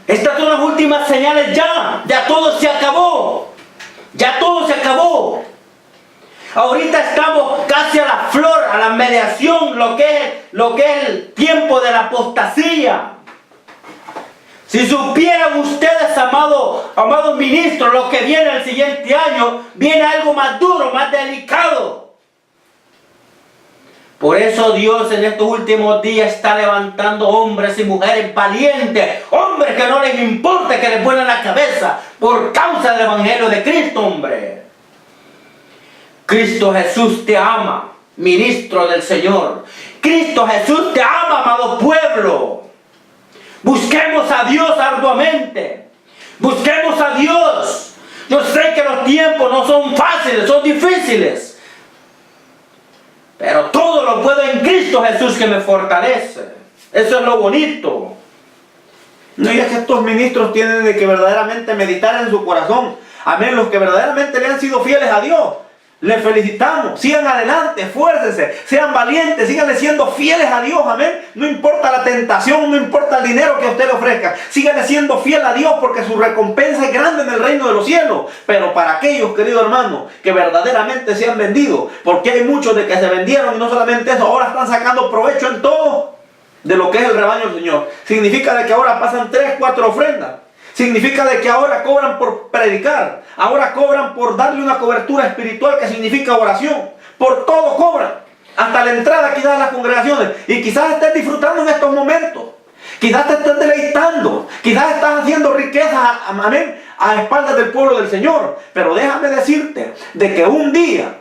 Estas son las últimas señales ya. Ya todo se acabó. Ya todo se acabó. Ahorita estamos casi a la flor, a la mediación, lo que es el tiempo de la apostasía. Si supieran ustedes, amados ministros, lo que viene el siguiente año, viene algo más duro, más delicado. Por eso Dios en estos últimos días está levantando hombres y mujeres valientes, hombres que no les importa que les vuelen la cabeza por causa del Evangelio de Cristo, hombre. Cristo Jesús te ama, ministro del Señor. Cristo Jesús te ama, amado pueblo. Busquemos a Dios arduamente. Busquemos a Dios. Yo sé que los tiempos no son fáciles, son difíciles. Pero todo lo puedo en Cristo Jesús que me fortalece. Eso es lo bonito. No, y es que estos ministros tienen de que verdaderamente meditar en su corazón. Amén. Los que verdaderamente le han sido fieles a Dios, les felicitamos. Sigan adelante, esfuércense, sean valientes, síganle siendo fieles a Dios. Amén. No importa la tentación, no importa el dinero que a usted le ofrezca. Síganle siendo fiel a Dios porque su recompensa es grande en el reino de los cielos. Pero para aquellos, queridos hermanos, que verdaderamente se han vendido, porque hay muchos de que se vendieron y no solamente eso, ahora están sacando provecho en todo de lo que es el rebaño del Señor. Significa de que ahora pasan 3, 4 ofrendas. Significa de que ahora cobran por predicar, ahora cobran por darle una cobertura espiritual que significa oración. Por todo cobran, hasta la entrada quizás a las congregaciones. Y quizás estés disfrutando en estos momentos, quizás te estés deleitando, quizás estás haciendo riqueza, amén, a espaldas del pueblo del Señor. Pero déjame decirte de que un día,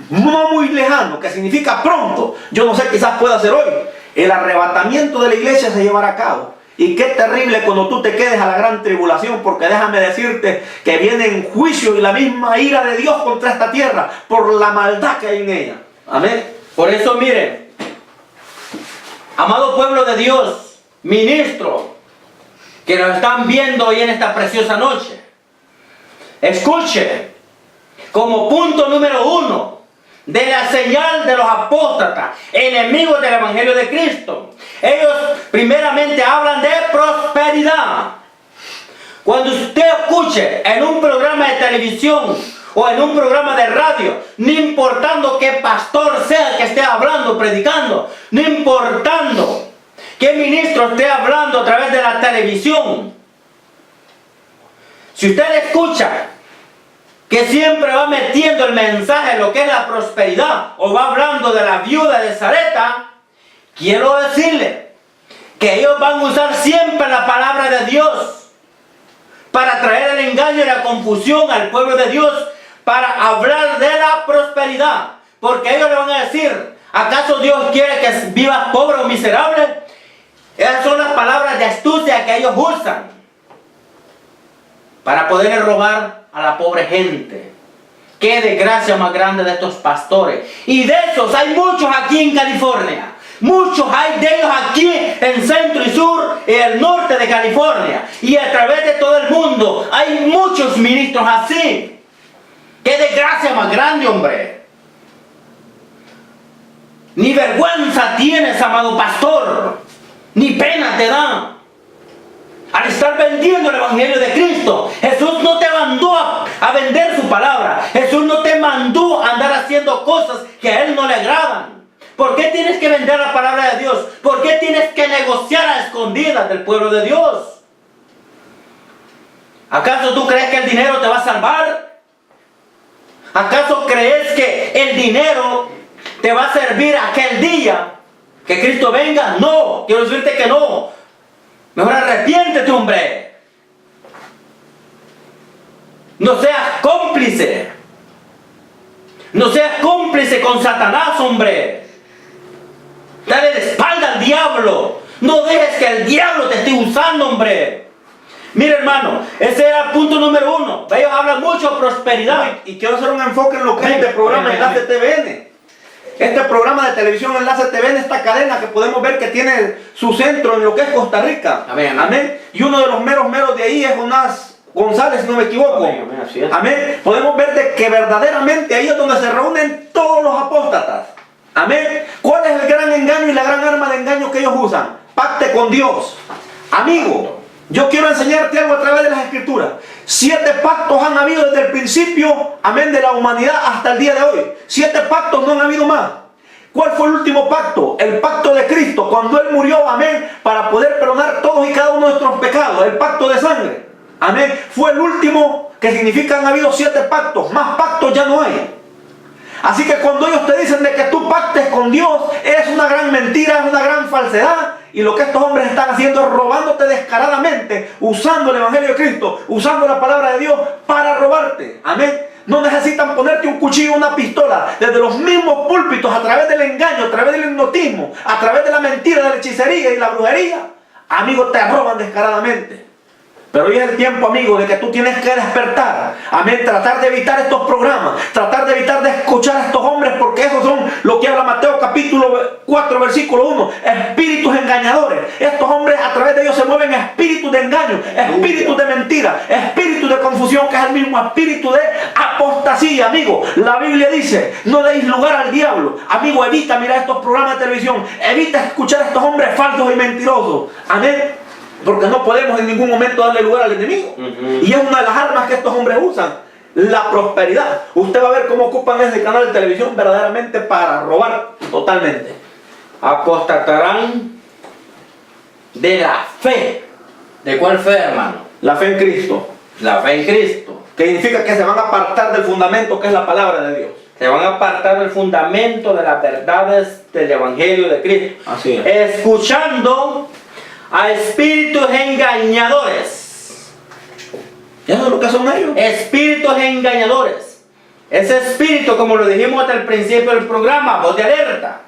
no muy lejano, que significa pronto, yo no sé, quizás pueda ser hoy, el arrebatamiento de la iglesia se llevará a cabo. Y qué terrible cuando tú te quedes a la gran tribulación, porque déjame decirte que viene en juicio y la misma ira de Dios contra esta tierra por la maldad que hay en ella. Amén. Por eso miren, amado pueblo de Dios, ministro, que nos están viendo hoy en esta preciosa noche, escuche, como punto número 1, de la señal de los apóstatas, enemigos del Evangelio de Cristo. Ellos primeramente hablan de prosperidad. Cuando usted escuche en un programa de televisión o en un programa de radio, no importando qué pastor sea que esté hablando, predicando, no importando qué ministro esté hablando a través de la televisión, si usted escucha que siempre va metiendo el mensaje de lo que es la prosperidad o va hablando de la viuda de Zareta, quiero decirle que ellos van a usar siempre la palabra de Dios para traer el engaño y la confusión al pueblo de Dios, para hablar de la prosperidad. Porque ellos le van a decir, ¿acaso Dios quiere que vivas pobre o miserable? Esas son las palabras de astucia que ellos usan para poder robar a la pobre gente. Qué desgracia más grande de estos pastores. Y de esos hay muchos aquí en California. Muchos hay de ellos aquí en centro y sur y el norte de California. Y a través de todo el mundo hay muchos ministros así. ¡Qué desgracia más grande, hombre! Ni vergüenza tienes, amado pastor. Ni pena te da. Al estar vendiendo el Evangelio de Cristo, Jesús no te mandó a vender su palabra. Jesús no te mandó a andar haciendo cosas que a Él no le agradan. ¿Por qué tienes que vender la palabra de Dios? ¿Por qué tienes que negociar a escondidas del pueblo de Dios? ¿Acaso tú crees que el dinero te va a salvar? ¿Acaso crees que el dinero te va a servir aquel día que Cristo venga? No, quiero decirte que no. Mejor arrepiéntete, hombre. No seas cómplice. No seas cómplice con Satanás, hombre. Dale de espalda al diablo. No dejes que el diablo te esté usando, hombre. Mira, hermano, ese era el punto número 1. Ellos hablan mucho de prosperidad. Y quiero hacer un enfoque en lo que es este programa Enlace TVN. Este programa de televisión Enlace TVN, esta cadena que podemos ver que tiene su centro en lo que es Costa Rica. Amén. Amén. Y uno de los meros de ahí es Jonás González, si no me equivoco. Amén, amén, así es. Amén. Podemos ver de que verdaderamente ahí es donde se reúnen todos los apóstatas. Amén. ¿Cuál es el gran engaño y la gran arma de engaño que ellos usan? Pacte con Dios. Amigo, yo quiero enseñarte algo a través de las Escrituras. 7 pactos han habido desde el principio, amén, de la humanidad hasta el día de hoy. 7 pactos, no han habido más. ¿Cuál fue el último pacto? El pacto de Cristo, cuando Él murió, amén, para poder perdonar todos y cada uno de nuestros pecados. El pacto de sangre, amén, fue el último, que significa han habido 7 pactos. Más pactos ya no hay. Así que cuando ellos te dicen de que tú pactes con Dios, es una gran mentira, es una gran falsedad. Y lo que estos hombres están haciendo es robándote descaradamente, usando el Evangelio de Cristo, usando la palabra de Dios para robarte. Amén. No necesitan ponerte un cuchillo o una pistola. Desde los mismos púlpitos, a través del engaño, a través del hipnotismo, a través de la mentira, de la hechicería y la brujería, amigos, te roban descaradamente. Pero hoy es el tiempo, amigo, de que tú tienes que despertar. Amén. Tratar de evitar estos programas. Tratar de evitar de escuchar a estos hombres, porque esos son lo que habla Mateo capítulo 4, versículo 1. Espíritus engañadores. Estos hombres, a través de ellos se mueven espíritus de engaño, espíritus de mentira, espíritus de confusión, que es el mismo espíritu de apostasía, amigo. La Biblia dice, no deis lugar al diablo. Amigo, evita mirar estos programas de televisión. Evita escuchar a estos hombres falsos y mentirosos. Amén. Porque no podemos en ningún momento darle lugar al enemigo. Y es una de las armas que estos hombres usan. La prosperidad. Usted va a ver cómo ocupan ese canal de televisión verdaderamente para robar totalmente. Apostatarán de la fe. ¿De cuál fe, hermano? La fe en Cristo. La fe en Cristo. Que significa que se van a apartar del fundamento que es la palabra de Dios. Se van a apartar del fundamento de las verdades del Evangelio de Cristo. Así es. Escuchando a espíritus engañadores. ¿Eso es lo que son ellos? Espíritus engañadores. Ese espíritu, como lo dijimos hasta el principio del programa, voz de alerta.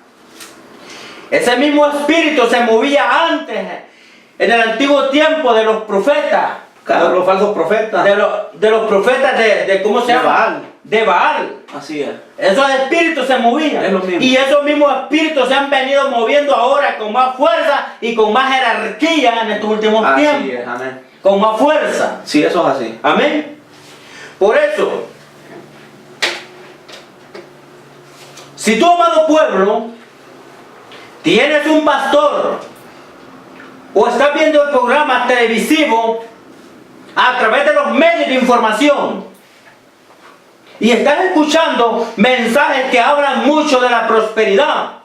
Ese mismo espíritu se movía antes, en el antiguo tiempo, de los profetas. Claro, los falsos profetas. De los profetas de ¿cómo se llama? Baal. De Baal. Así es. Esos espíritus se movían. Es lo mismo. Y esos mismos espíritus se han venido moviendo ahora con más fuerza y con más jerarquía en estos últimos tiempos. Así es, amén. Con más fuerza. Sí, eso es así. Amén. Por eso, Si tú, amado pueblo, tienes un pastor o estás viendo el programa televisivo a través de los medios de información y estás escuchando mensajes que hablan mucho de la prosperidad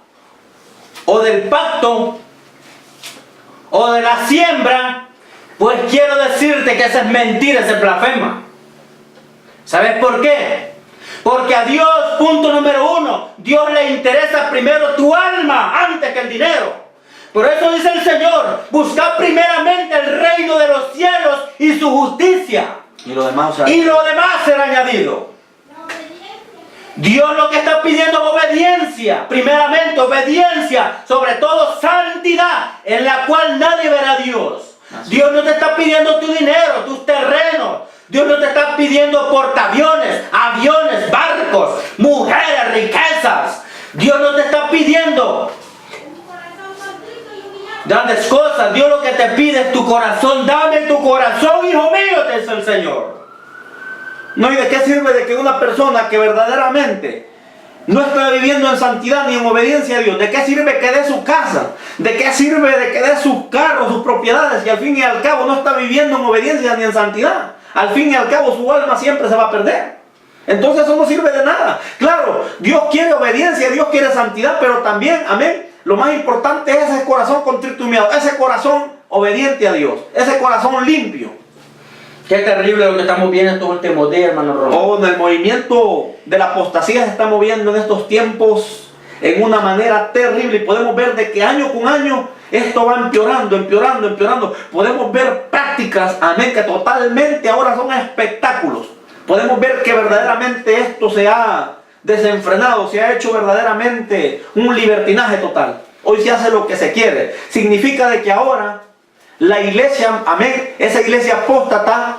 o del pacto o de la siembra, pues quiero decirte que esa es mentira, esa es blasfema. ¿Sabes por qué? Porque a Dios, punto número uno, Dios le interesa primero tu alma antes que el dinero. Por eso dice el Señor, buscad primeramente el reino de los cielos y su justicia. Y lo demás será añadido. Dios lo que está pidiendo es obediencia. Primeramente obediencia, sobre todo santidad, en la cual nadie verá a Dios. Dios no te está pidiendo tu dinero, tus terrenos. Dios no te está pidiendo portaaviones, aviones, barcos, mujeres, riquezas. Dios no te está pidiendo grandes cosas. Dios lo que te pide es tu corazón. Dame tu corazón, hijo mío, te dice el Señor. No, ¿y de qué sirve de que una persona que verdaderamente no está viviendo en santidad ni en obediencia a Dios? ¿De qué sirve que dé su casa? ¿De qué sirve de que dé sus carros, sus propiedades, y al fin y al cabo no está viviendo en obediencia ni en santidad? Al fin y al cabo su alma siempre se va a perder. Entonces eso no sirve de nada. Claro, Dios quiere obediencia, Dios quiere santidad, pero también, amén, lo más importante es ese corazón contrito y humillado, ese corazón obediente a Dios, ese corazón limpio. Qué terrible lo que estamos viendo estos últimos días, hermano Ron. Oh, el movimiento de la apostasía se está moviendo en estos tiempos en una manera terrible, y podemos ver de que año con año esto va empeorando, empeorando, empeorando. Podemos ver prácticas, amén, que totalmente ahora son espectáculos. Podemos ver que verdaderamente esto se ha desenfrenado, se ha hecho verdaderamente un libertinaje total. Hoy se hace lo que se quiere. Significa de que ahora la iglesia, amén, esa iglesia apóstata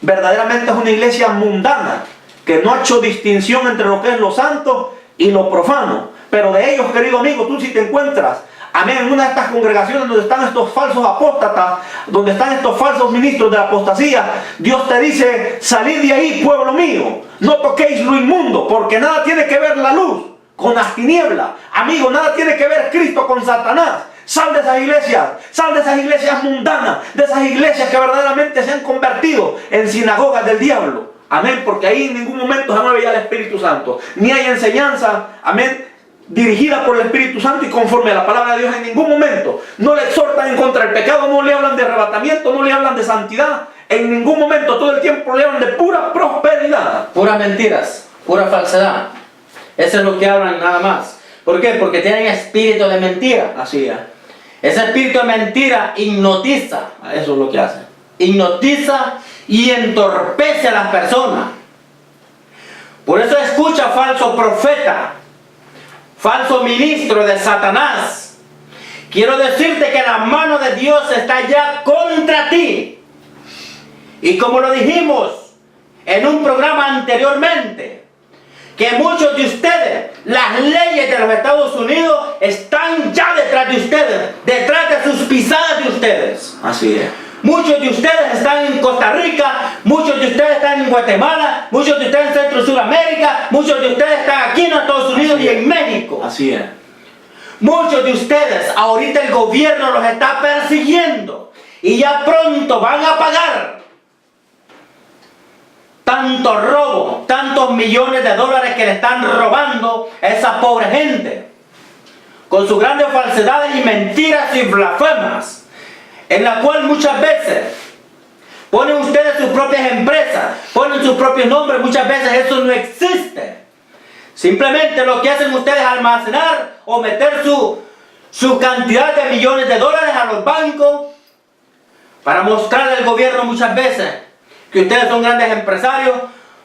verdaderamente es una iglesia mundana, que no ha hecho distinción entre lo que es lo santo y lo profano. Pero de ellos, querido amigo, tú si te encuentras, amén, en una de estas congregaciones donde están estos falsos apóstatas, donde están estos falsos ministros de la apostasía, Dios te dice: salid de ahí, pueblo mío, no toquéis lo inmundo, porque nada tiene que ver la luz con las tinieblas. Amigo, nada tiene que ver Cristo con Satanás. Sal de esas iglesias mundanas, de esas iglesias que verdaderamente se han convertido en sinagogas del diablo. Amén, porque ahí en ningún momento se mueve ya el Espíritu Santo, ni hay enseñanza, amén, dirigida por el Espíritu Santo y conforme a la palabra de Dios. En ningún momento no le exhortan en contra del pecado, no le hablan de arrebatamiento, no le hablan de santidad. En ningún momento, todo el tiempo le hablan de pura prosperidad. Puras mentiras, pura falsedad. Eso es lo que hablan nada más. ¿Por qué? Porque tienen espíritu de mentira. Así es. Ese espíritu de mentira hipnotiza. Eso es lo que hace. Hipnotiza y entorpece a las personas. Por eso escucha falso profeta, falso ministro de Satanás. Quiero decirte que la mano de Dios está ya contra ti. Y como lo dijimos en un programa anteriormente, que muchos de ustedes, las leyes de los Estados Unidos están ya detrás de ustedes, detrás de sus pisadas de ustedes. Así es. Muchos de ustedes están en Costa Rica, muchos de ustedes están en Guatemala, muchos de ustedes en Centro Sudamérica, muchos de ustedes están aquí en Estados Unidos y en México. Así es. Muchos de ustedes, ahorita el gobierno los está persiguiendo y ya pronto van a pagar tanto robo, tantos millones de dólares que le están robando a esa pobre gente, con sus grandes falsedades y mentiras y blasfemas, en la cual muchas veces ponen ustedes sus propias empresas, ponen sus propios nombres. Muchas veces eso no existe. Simplemente lo que hacen ustedes es almacenar o meter su cantidad de millones de dólares a los bancos para mostrarle al gobierno muchas veces que ustedes son grandes empresarios,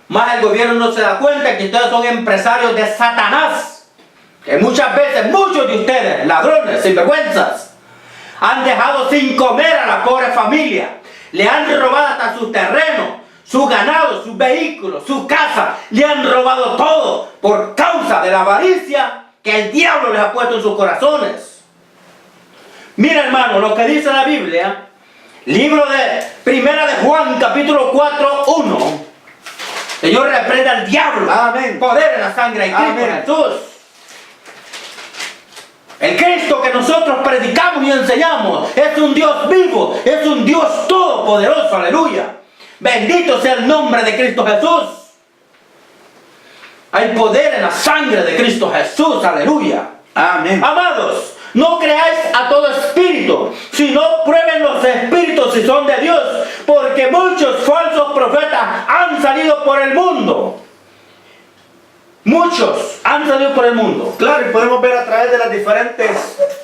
más el gobierno no se da cuenta que ustedes son empresarios de Satanás. Que muchas veces, muchos de ustedes, ladrones, sinvergüenzas, han dejado sin comer a la pobre familia. Le han robado hasta sus terrenos, sus ganados, sus vehículos, sus casas. Le han robado todo por causa de la avaricia que el diablo les ha puesto en sus corazones. Mira, hermano, lo que dice la Biblia. Libro de Primera de Juan, capítulo 4, 1. Señor, reprenda al diablo. Amén. Poder en la sangre de Cristo Jesús. El Cristo que nosotros predicamos y enseñamos es un Dios vivo, es un Dios todopoderoso, aleluya. Bendito sea el nombre de Cristo Jesús. Hay poder en la sangre de Cristo Jesús, aleluya. Amén. Amados, no creáis a todo espíritu, sino prueben los espíritus si son de Dios, porque muchos falsos profetas han salido por el mundo. Muchos han salido por el mundo. Claro, y podemos ver a través de las diferentes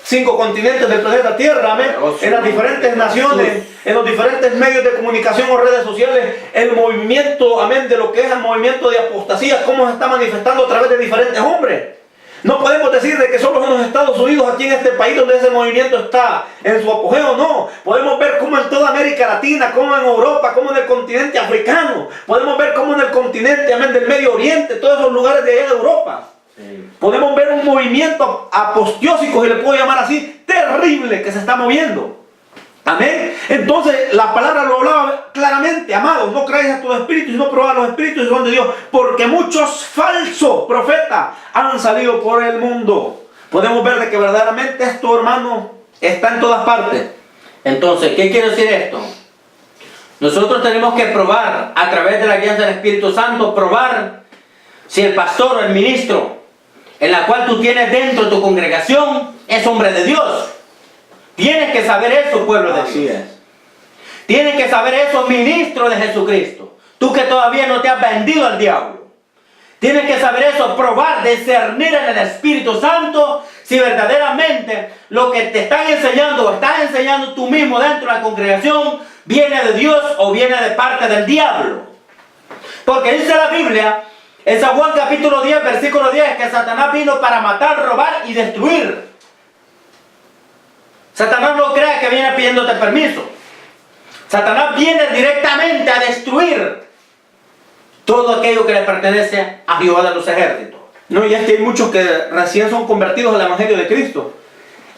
5 continentes del planeta Tierra, amén, en las diferentes naciones, en los diferentes medios de comunicación o redes sociales, el movimiento, amén, de lo que es el movimiento de apostasía, cómo se está manifestando a través de diferentes hombres. No podemos decir de que solo en los Estados Unidos, aquí en este país donde ese movimiento está en su apogeo, no. Podemos ver cómo en toda América Latina, cómo en Europa, cómo en el continente africano. Podemos ver cómo en el continente, amén, del Medio Oriente, todos esos lugares de allá de Europa. Sí. Podemos ver un movimiento apostiósico, si le puedo llamar así, terrible que se está moviendo. Amén. Entonces la palabra lo hablaba claramente, amados, no creáis a tus espíritus, sino probad los espíritus y son de Dios, porque muchos falsos profetas han salido por el mundo. Podemos ver de que verdaderamente esto, hermano, está en todas partes. Entonces, ¿qué quiere decir esto? Nosotros tenemos que probar a través de la guía del Espíritu Santo, probar si el pastor o el ministro en la cual tú tienes dentro de tu congregación es hombre de Dios. Tienes que saber eso, pueblo de Dios. Así es. Tienes que saber eso, ministro de Jesucristo. Tú que todavía no te has vendido al diablo. Tienes que saber eso, probar, discernir en el Espíritu Santo si verdaderamente lo que te están enseñando o estás enseñando tú mismo dentro de la congregación viene de Dios o viene de parte del diablo. Porque dice la Biblia en San Juan capítulo 10, versículo 10, que Satanás vino para matar, robar y destruir. Satanás no crea que viene pidiéndote permiso. Satanás viene directamente a destruir todo aquello que le pertenece a Jehová de los ejércitos. No, y es que hay muchos que recién son convertidos al Evangelio de Cristo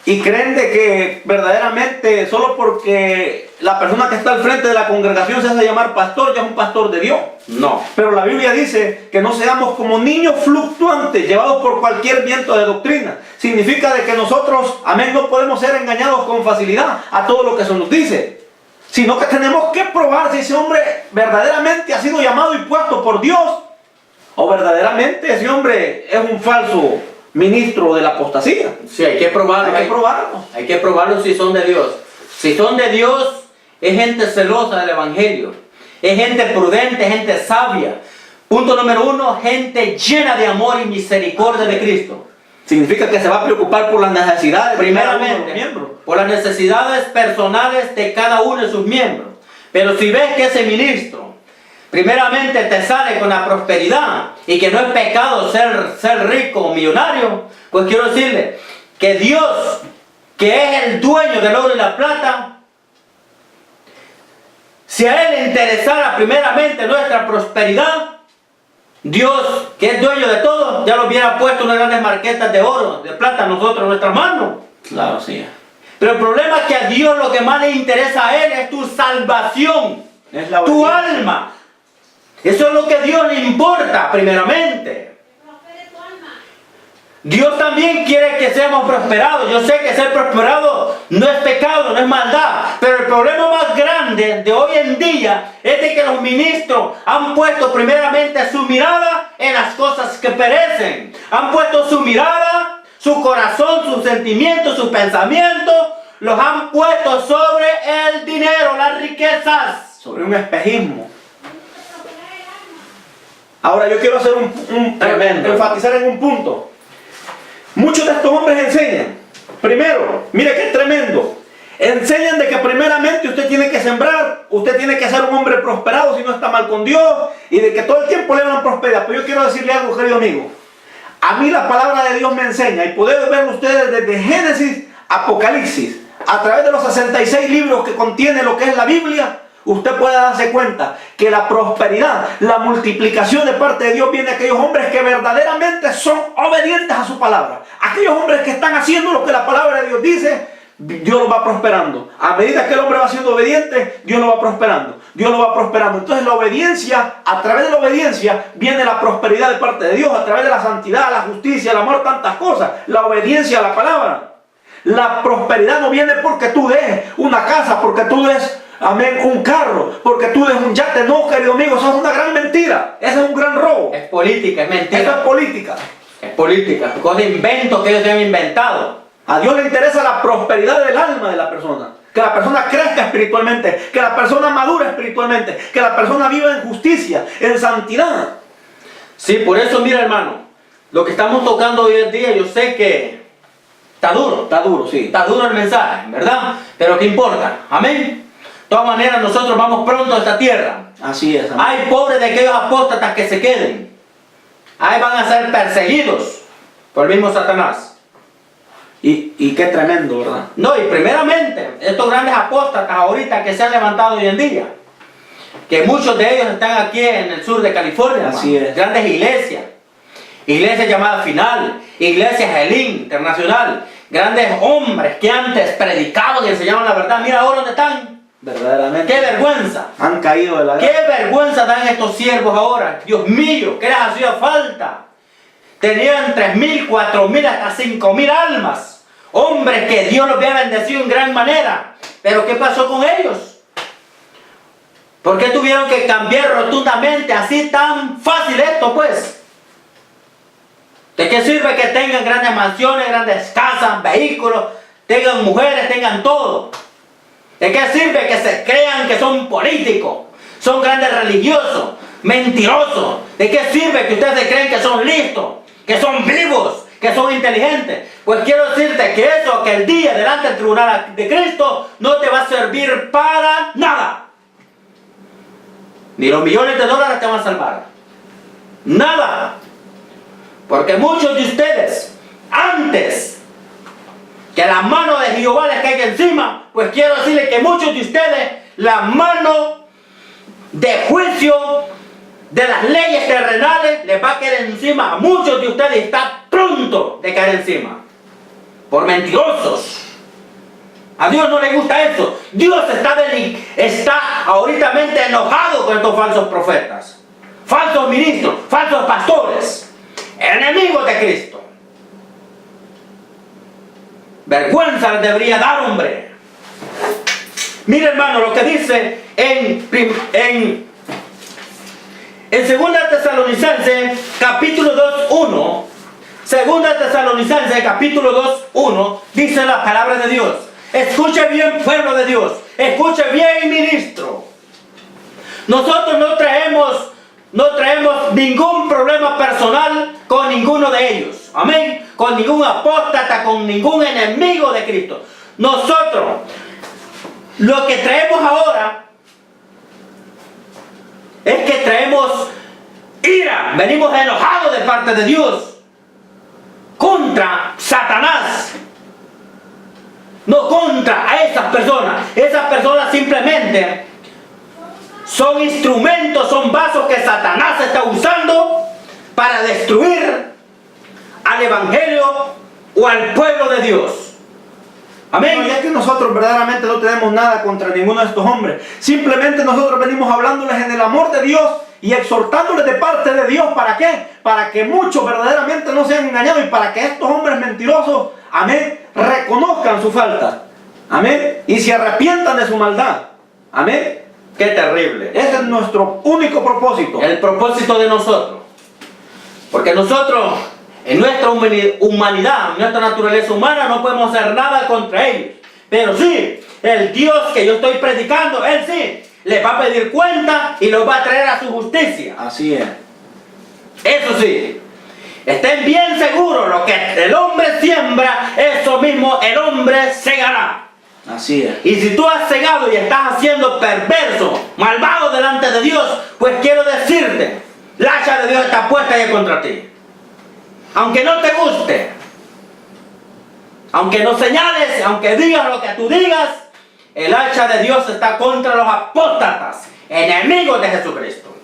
y creen de que verdaderamente solo porque la persona que está al frente de la congregación se hace llamar pastor, ya es un pastor de Dios. No. Pero la Biblia dice que no seamos como niños fluctuantes, llevados por cualquier viento de doctrina. Significa de que nosotros, amén, no podemos ser engañados con facilidad a todo lo que se nos dice, sino que tenemos que probar si ese hombre verdaderamente ha sido llamado y puesto por Dios, o verdaderamente ese hombre es un falso ministro de la apostasía. Sí, hay que probarlo. Hay que probarlo. Hay que probarlo si son de Dios. Si son de Dios, es gente celosa del Evangelio. Es gente prudente, gente sabia. Punto número 1, gente llena de amor y misericordia de Cristo. Significa que se va a preocupar por las necesidades primeramente, por las necesidades personales de cada uno de sus miembros. Pero si ves que ese ministro primeramente te sale con la prosperidad y que no es pecado ser rico o millonario, pues quiero decirle que Dios, que es el dueño del oro y la plata, si a Él le interesara primeramente nuestra prosperidad, Dios, que es dueño de todo, ya lo hubiera puesto unas grandes marquetas de oro, de plata a nosotros en nuestras manos. Claro, sí. Pero el problema es que a Dios lo que más le interesa a Él es tu salvación, Es la tu obediencia. alma. Eso es lo que a Dios le importa primeramente. Dios también quiere que seamos prosperados. Yo sé que ser prosperado no es pecado, no es maldad. Pero el problema más grande de hoy en día es de que los ministros han puesto primeramente su mirada en las cosas que perecen. Han puesto su mirada, su corazón, sus sentimientos, sus pensamientos, los han puesto sobre el dinero, las riquezas. Sobre un espejismo. Ahora yo quiero hacer enfatizar en un punto. Muchos de estos hombres enseñan, primero, mire qué tremendo, enseñan de que primeramente usted tiene que sembrar, usted tiene que ser un hombre prosperado si no está mal con Dios, y de que todo el tiempo le dan prosperidad. Pero yo quiero decirle algo, querido amigo, a mí la palabra de Dios me enseña, y pueden verlo ustedes desde Génesis a Apocalipsis, a través de los 66 libros que contiene lo que es la Biblia. Usted puede darse cuenta que la prosperidad, la multiplicación de parte de Dios viene a aquellos hombres que verdaderamente son obedientes a su palabra. Aquellos hombres que están haciendo lo que la palabra de Dios dice, Dios los va prosperando. A medida que el hombre va siendo obediente, Dios lo va prosperando. Dios lo va prosperando. Entonces la obediencia, a través de la obediencia, viene la prosperidad de parte de Dios. A través de la santidad, la justicia, el amor, tantas cosas. La obediencia a la palabra. La prosperidad no viene porque tú des una casa, porque tú des, amén, un carro, porque tú des un yate. No, querido amigo, eso es una gran mentira. Ese es un gran robo. Es política, es mentira. Eso es política. Es política. Cosa de inventos que ellos se han inventado. A Dios le interesa la prosperidad del alma de la persona. Que la persona crezca espiritualmente, que la persona madure espiritualmente, que la persona viva en justicia, en santidad. Sí, por eso, mira, hermano, lo que estamos tocando hoy en día, yo sé que está duro. Está duro, sí. Está duro el mensaje, ¿verdad? Pero ¿qué importa? Amén. De todas maneras, nosotros vamos pronto a esta tierra. Así es. Amén. Hay pobres de aquellos apóstatas que se queden. Ahí van a ser perseguidos por el mismo Satanás. Y qué tremendo, ¿verdad? No, y primeramente, estos grandes apóstatas ahorita que se han levantado hoy en día, que muchos de ellos están aquí en el sur de California, Así hermano. es. Grandes iglesias llamadas Final, iglesias Elim Internacional, grandes hombres que antes predicaban y enseñaban la verdad. Mira ahora dónde están. Verdaderamente. ¡Qué vergüenza! Han caído de la ¡Qué vergüenza dan estos siervos ahora! Dios mío, ¿qué les hacía falta? Tenían 3,000, 4,000, hasta 5,000 almas. Hombres que Dios los había bendecido en gran manera. Pero ¿qué pasó con ellos? ¿Por qué tuvieron que cambiar rotundamente así tan fácil esto, pues? ¿De qué sirve que tengan grandes mansiones, grandes casas, vehículos, tengan mujeres, tengan todo? ¿De qué sirve que se crean que son políticos, son grandes religiosos, mentirosos? ¿De qué sirve que ustedes se creen que son listos, que son vivos, que son inteligentes? Pues quiero decirte que eso, que el día delante del tribunal de Cristo no te va a servir para nada. Ni los millones de dólares te van a salvar. Nada. Porque muchos de ustedes, antes que la mano de Jehová les caiga encima, pues quiero decirles que muchos de ustedes, la mano de juicio de las leyes terrenales les va a caer encima a muchos de ustedes y está pronto de caer encima. Por mentirosos. A Dios no le gusta eso. Dios está ahorita enojado con estos falsos profetas, falsos ministros, falsos pastores, enemigos de Cristo. Vergüenza les debería dar, hombre. Mira, hermano, lo que dice en 2 Tesalonicenses capítulo 2:1. 2 Tesalonicenses capítulo 2:1 dice la palabra de Dios. Escuche bien, pueblo de Dios. Escuche bien, ministro. Nosotros no traemos ningún problema personal con ninguno de ellos. Amén. Con ningún apóstata, con ningún enemigo de Cristo. Nosotros, lo que traemos ahora es que traemos ira. Venimos enojados de parte de Dios contra Satanás. No contra a esas personas. Esas personas simplemente son instrumentos, son vasos que Satanás está usando para destruir al evangelio o al pueblo de Dios. Amén. No, y es que nosotros verdaderamente no tenemos nada contra ninguno de estos hombres. Simplemente nosotros venimos hablándoles en el amor de Dios y exhortándoles de parte de Dios. ¿Para qué? Para que muchos verdaderamente no sean engañados y para que estos hombres mentirosos, amén, reconozcan su falta. Amén. Y se arrepientan de su maldad. Amén. Qué terrible. Ese es nuestro único propósito. El propósito de nosotros. Porque nosotros, en nuestra humanidad, en nuestra naturaleza humana, no podemos hacer nada contra ellos. Pero sí, el Dios que yo estoy predicando, Él sí, les va a pedir cuenta y los va a traer a su justicia. Así es. Eso sí, estén bien seguros, lo que el hombre siembra, eso mismo el hombre segará. Así es. Y si tú has cegado y estás haciendo perverso, malvado delante de Dios, pues quiero decirte, la hacha de Dios está puesta ya contra ti. Aunque no te guste, aunque no señales, aunque digas lo que tú digas, el hacha de Dios está contra los apóstatas, enemigos de Jesucristo.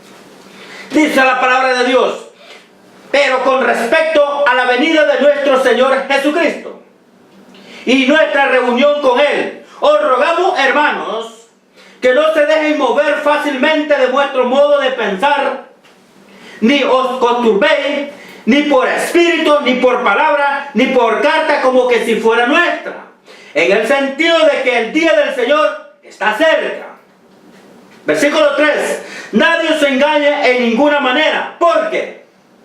Dice la palabra de Dios, pero con respecto a la venida de nuestro Señor Jesucristo y nuestra reunión con Él, os rogamos, hermanos, que no se dejen mover fácilmente de vuestro modo de pensar, ni os conturbéis, ni por espíritu, ni por palabra, ni por carta como que si fuera nuestra, en el sentido de que el día del Señor está cerca. Versículo 3. Nadie os engañe en ninguna manera. ¿Por qué?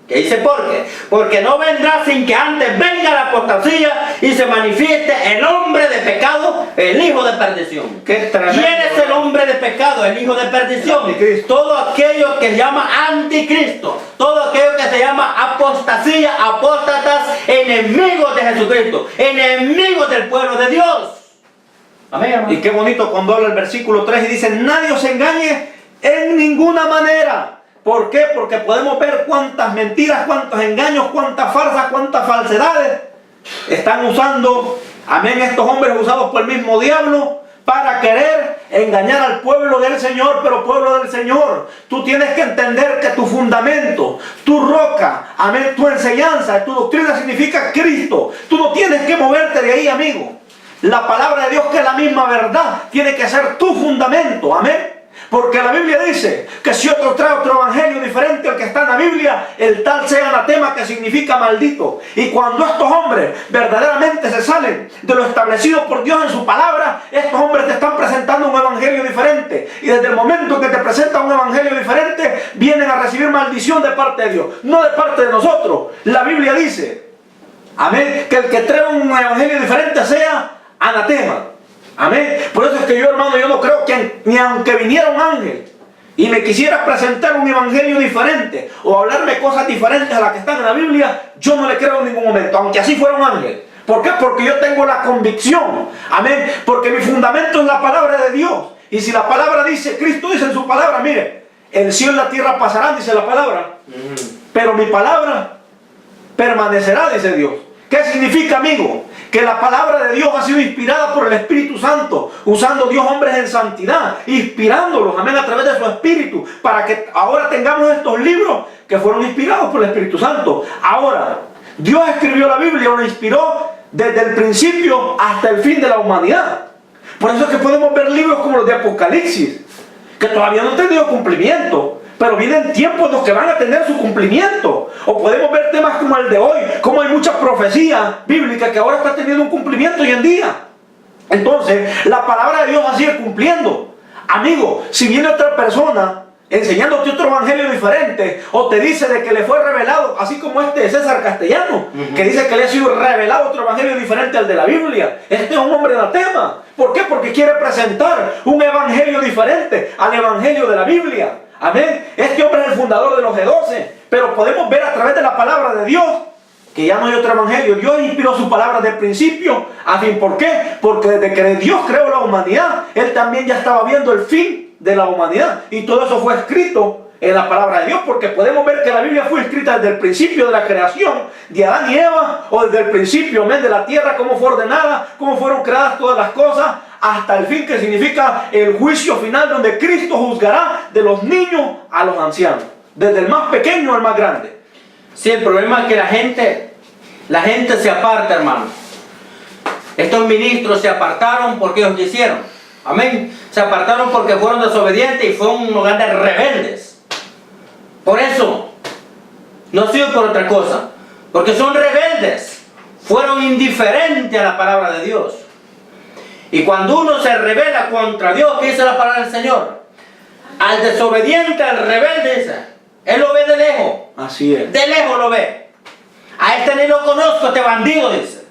¿Qué dice por qué? Porque no vendrá sin que antes venga la apostasía y se manifieste el hombre de pecado, el hijo de perdición. Qué tremendo. ¿Quién es el hombre de pecado, el hijo de perdición? Todo aquello que se llama anticristo, todo aquello que se llama apostasía, apóstatas, enemigos de Jesucristo, enemigos del pueblo de Dios. Amén, hermano. Y qué bonito cuando habla el versículo 3 y dice, nadie os engañe en ninguna manera. ¿Por qué? Porque podemos ver cuántas mentiras, cuántos engaños, cuántas farsas, cuántas falsedades están usando, amén, estos hombres usados por el mismo diablo para querer engañar al pueblo del Señor. Pero pueblo del Señor, tú tienes que entender que tu fundamento, tu roca, amén, tu enseñanza, tu doctrina significa Cristo. Tú no tienes que moverte de ahí, amigo. La palabra de Dios, que es la misma verdad, tiene que ser tu fundamento, amén. Porque la Biblia dice que si otro trae otro evangelio diferente al que está en la Biblia, el tal sea anatema, que significa maldito. Y cuando estos hombres verdaderamente se salen de lo establecido por Dios en su palabra, estos hombres te están presentando un evangelio diferente. Y desde el momento que te presentan un evangelio diferente, vienen a recibir maldición de parte de Dios, no de parte de nosotros. La Biblia dice, amén, que el que trae un evangelio diferente sea anatema. Amén. Por eso es que yo, hermano, yo no creo que ni aunque viniera un ángel y me quisiera presentar un evangelio diferente o hablarme cosas diferentes a las que están en la Biblia, yo no le creo en ningún momento, aunque así fuera un ángel. ¿Por qué? Porque yo tengo la convicción, amén, porque mi fundamento es la palabra de Dios. Y si la palabra dice, Cristo dice en su palabra, mire, el cielo y la tierra pasarán, dice la palabra, pero mi palabra permanecerá, dice Dios. ¿Qué significa, amigo? Que la palabra de Dios ha sido inspirada por el Espíritu Santo, usando Dios hombres en santidad, inspirándolos, amén, a través de su Espíritu, para que ahora tengamos estos libros que fueron inspirados por el Espíritu Santo. Ahora, Dios escribió la Biblia, lo inspiró desde el principio hasta el fin de la humanidad. Por eso es que podemos ver libros como los de Apocalipsis, que todavía no han tenido cumplimiento, pero vienen tiempos en los que van a tener su cumplimiento. O podemos ver temas como el de hoy, como hay mucha profecía bíblica que ahora está teniendo un cumplimiento hoy en día. Entonces, la palabra de Dios va a seguir cumpliendo. Amigo, si viene otra persona enseñándote otro evangelio diferente, o te dice de que le fue revelado, así como este César Castellano, que dice que le ha sido revelado otro evangelio diferente al de la Biblia, este es un hombre anatema. ¿Por qué? Porque quiere presentar un evangelio diferente al evangelio de la Biblia. Amén. Este hombre es el fundador de los G12, pero podemos ver a través de la palabra de Dios que ya no hay otro evangelio. Dios inspiró su palabra desde el principio a fin. ¿Por qué? Porque desde que Dios creó la humanidad, Él también ya estaba viendo el fin de la humanidad. Y todo eso fue escrito en la palabra de Dios, porque podemos ver que la Biblia fue escrita desde el principio de la creación de Adán y Eva, o desde el principio, amén, de la tierra, cómo fue ordenada, cómo fueron creadas todas las cosas, hasta el fin, que significa el juicio final, donde Cristo juzgará de los niños a los ancianos, desde el más pequeño al más grande. Sí, el problema es que la gente se aparta, hermano. Estos ministros se apartaron porque ellos quisieron. Amén. Se apartaron porque fueron desobedientes y fueron un lugar de rebeldes. Por eso, no ha sido por otra cosa, porque son rebeldes, fueron indiferentes a la palabra de Dios. Y cuando uno se rebela contra Dios, ¿qué dice la palabra del Señor? Al desobediente, al rebelde, dice, él lo ve de lejos. Así es. De lejos lo ve. A este ni lo conozco, este bandido, dice.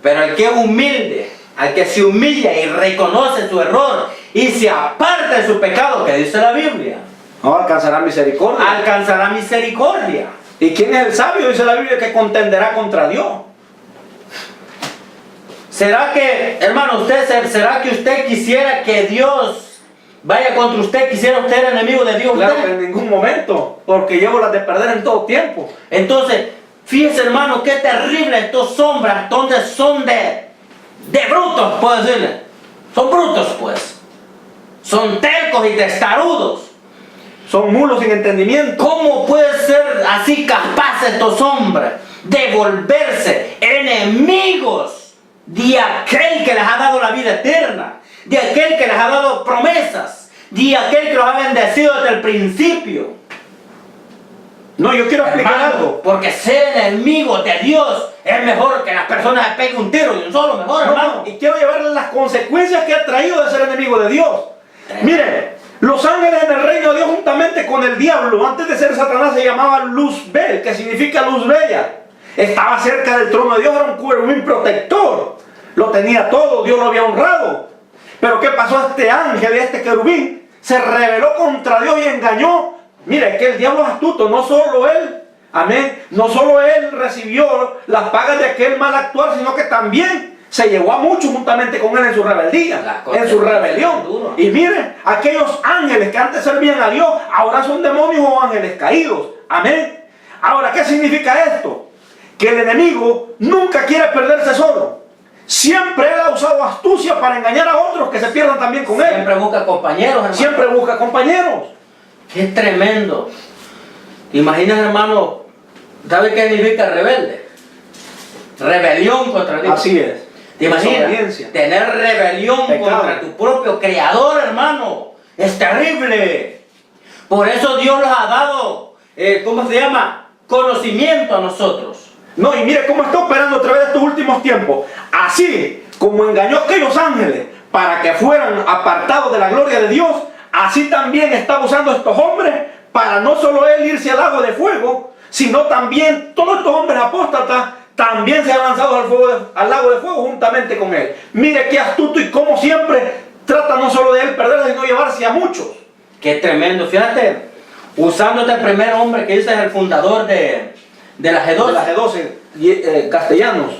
Pero al que es humilde, al que se humilla y reconoce su error y se aparta de su pecado, que dice la Biblia, no alcanzará misericordia. Alcanzará misericordia. ¿Y quién es el sabio? Dice la Biblia, que contenderá contra Dios. ¿Será que, hermano, será que usted quisiera que Dios vaya contra usted? ¿Quisiera usted ser enemigo de Dios? Claro ¿Usted? que en ningún momento, porque llevo las de perder en todo tiempo. Entonces, fíjese, hermano, qué terrible estos sombras, donde son de brutos, puedo decirle. Son brutos, pues. Son tercos y testarudos. Son mulos sin entendimiento. ¿Cómo puede ser así capaces estos hombres de volverse enemigos de aquel que les ha dado la vida eterna, de aquel que les ha dado promesas, de aquel que los ha bendecido desde el principio? No, yo quiero explicar Hermano, algo. porque ser enemigo de Dios es mejor que las personas se peguen un tiro de un solo, mejor, hermano. Y quiero llevarles las consecuencias que ha traído de ser enemigo de Dios. Mire, los ángeles en el reino de Dios juntamente con el diablo, antes de ser Satanás, se llamaba Luzbel, que significa luz bella. Estaba cerca del trono de Dios, era un querubín protector. Lo tenía todo, Dios lo había honrado. Pero ¿qué pasó a este ángel y a este querubín? Se rebeló contra Dios y engañó. Mire, que el diablo es astuto, no solo él, amén, no solo él recibió las pagas de aquel mal actuar, sino que también se llevó a muchos juntamente con él en su rebeldía, en su rebelión. Y miren, aquellos ángeles que antes servían a Dios, ahora son demonios o ángeles caídos, amén. Ahora, ¿qué significa esto? Que el enemigo nunca quiere perderse solo. Siempre él ha usado astucia para engañar a otros que se pierdan también con él. Siempre busca compañeros, hermano. Siempre busca compañeros. Qué tremendo. ¿Te imaginas, hermano? ¿Sabes qué significa rebelde? Rebelión contra Dios. Así es. ¿Te imaginas? Tener rebelión contra tu propio creador, hermano. Es terrible. Por eso Dios nos ha dado, ¿cómo se llama? Conocimiento a nosotros. No, y mire cómo está operando a través de estos últimos tiempos. Así como engañó a aquellos ángeles para que fueran apartados de la gloria de Dios, así también está usando a estos hombres para no solo él irse al lago de fuego, sino también todos estos hombres apóstatas también se han lanzado al lago de fuego juntamente con él. Mire qué astuto y cómo siempre trata no solo de él perderse, sino llevarse a muchos. Qué tremendo. Fíjate, usando este primer hombre que dice es el fundador de la G12. De la G12, castellanos.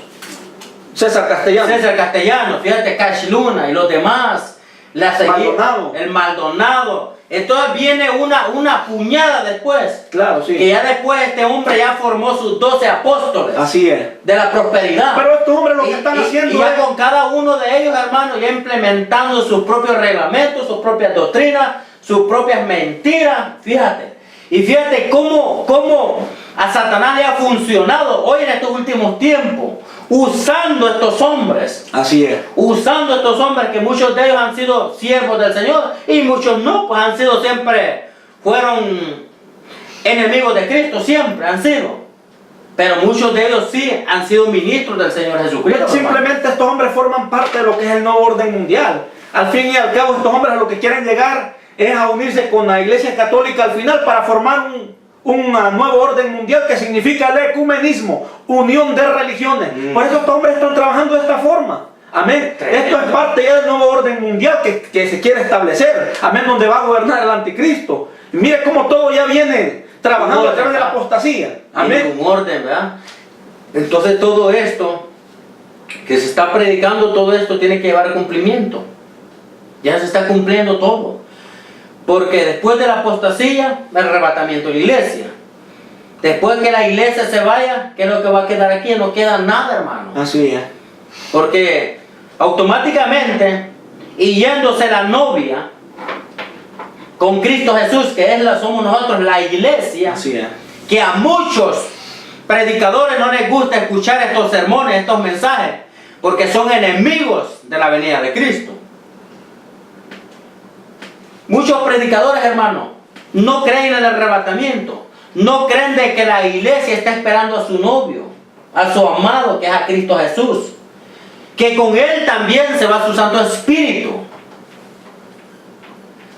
César Castellano. César Castellano, fíjate, Cash Luna y los demás. Maldonado. El Maldonado. Entonces viene una puñada después. Claro, sí. Que ya después este hombre ya formó sus 12 apóstoles. Así es. De la prosperidad. Pero estos hombres lo que están haciendo y ya con cada uno de ellos, hermano, ya implementando sus propios reglamentos, sus propias doctrinas, sus propias mentiras. Fíjate. Y fíjate cómo a Satanás le ha funcionado hoy en estos últimos tiempos. Usando estos hombres. Así es. Usando estos hombres que muchos de ellos han sido siervos del Señor y muchos no, pues han sido siempre, fueron enemigos de Cristo, siempre han sido. Pero muchos de ellos sí han sido ministros del Señor Jesucristo. Pero simplemente estos hombres forman parte de lo que es el nuevo orden mundial. Al fin y al cabo estos hombres a lo que quieren llegar es a unirse con la Iglesia Católica al final para formar un nuevo orden mundial que significa el ecumenismo, unión de religiones. Por eso estos hombres están trabajando de esta forma. Amén. Esto es parte ya del nuevo orden mundial que se quiere establecer. Amén, donde va a gobernar el anticristo. Y mire cómo todo ya viene trabajando a través de la apostasía. Amén. Un orden, ¿verdad? Entonces todo esto que se está predicando, todo esto tiene que llevar a cumplimiento. Ya se está cumpliendo todo. Porque después de la apostasía, el arrebatamiento de la iglesia. Después que la iglesia se vaya, ¿qué es lo que va a quedar aquí? No queda nada, hermano. Así es. Porque automáticamente, y yéndose la novia con Cristo Jesús, que somos nosotros, la iglesia, Así es. que a muchos predicadores no les gusta escuchar estos sermones, estos mensajes, porque son enemigos de la venida de Cristo. Muchos predicadores, hermano, no creen en el arrebatamiento. No creen de que la iglesia está esperando a su novio, a su amado, que es a Cristo Jesús. Que con él también se va su Santo Espíritu.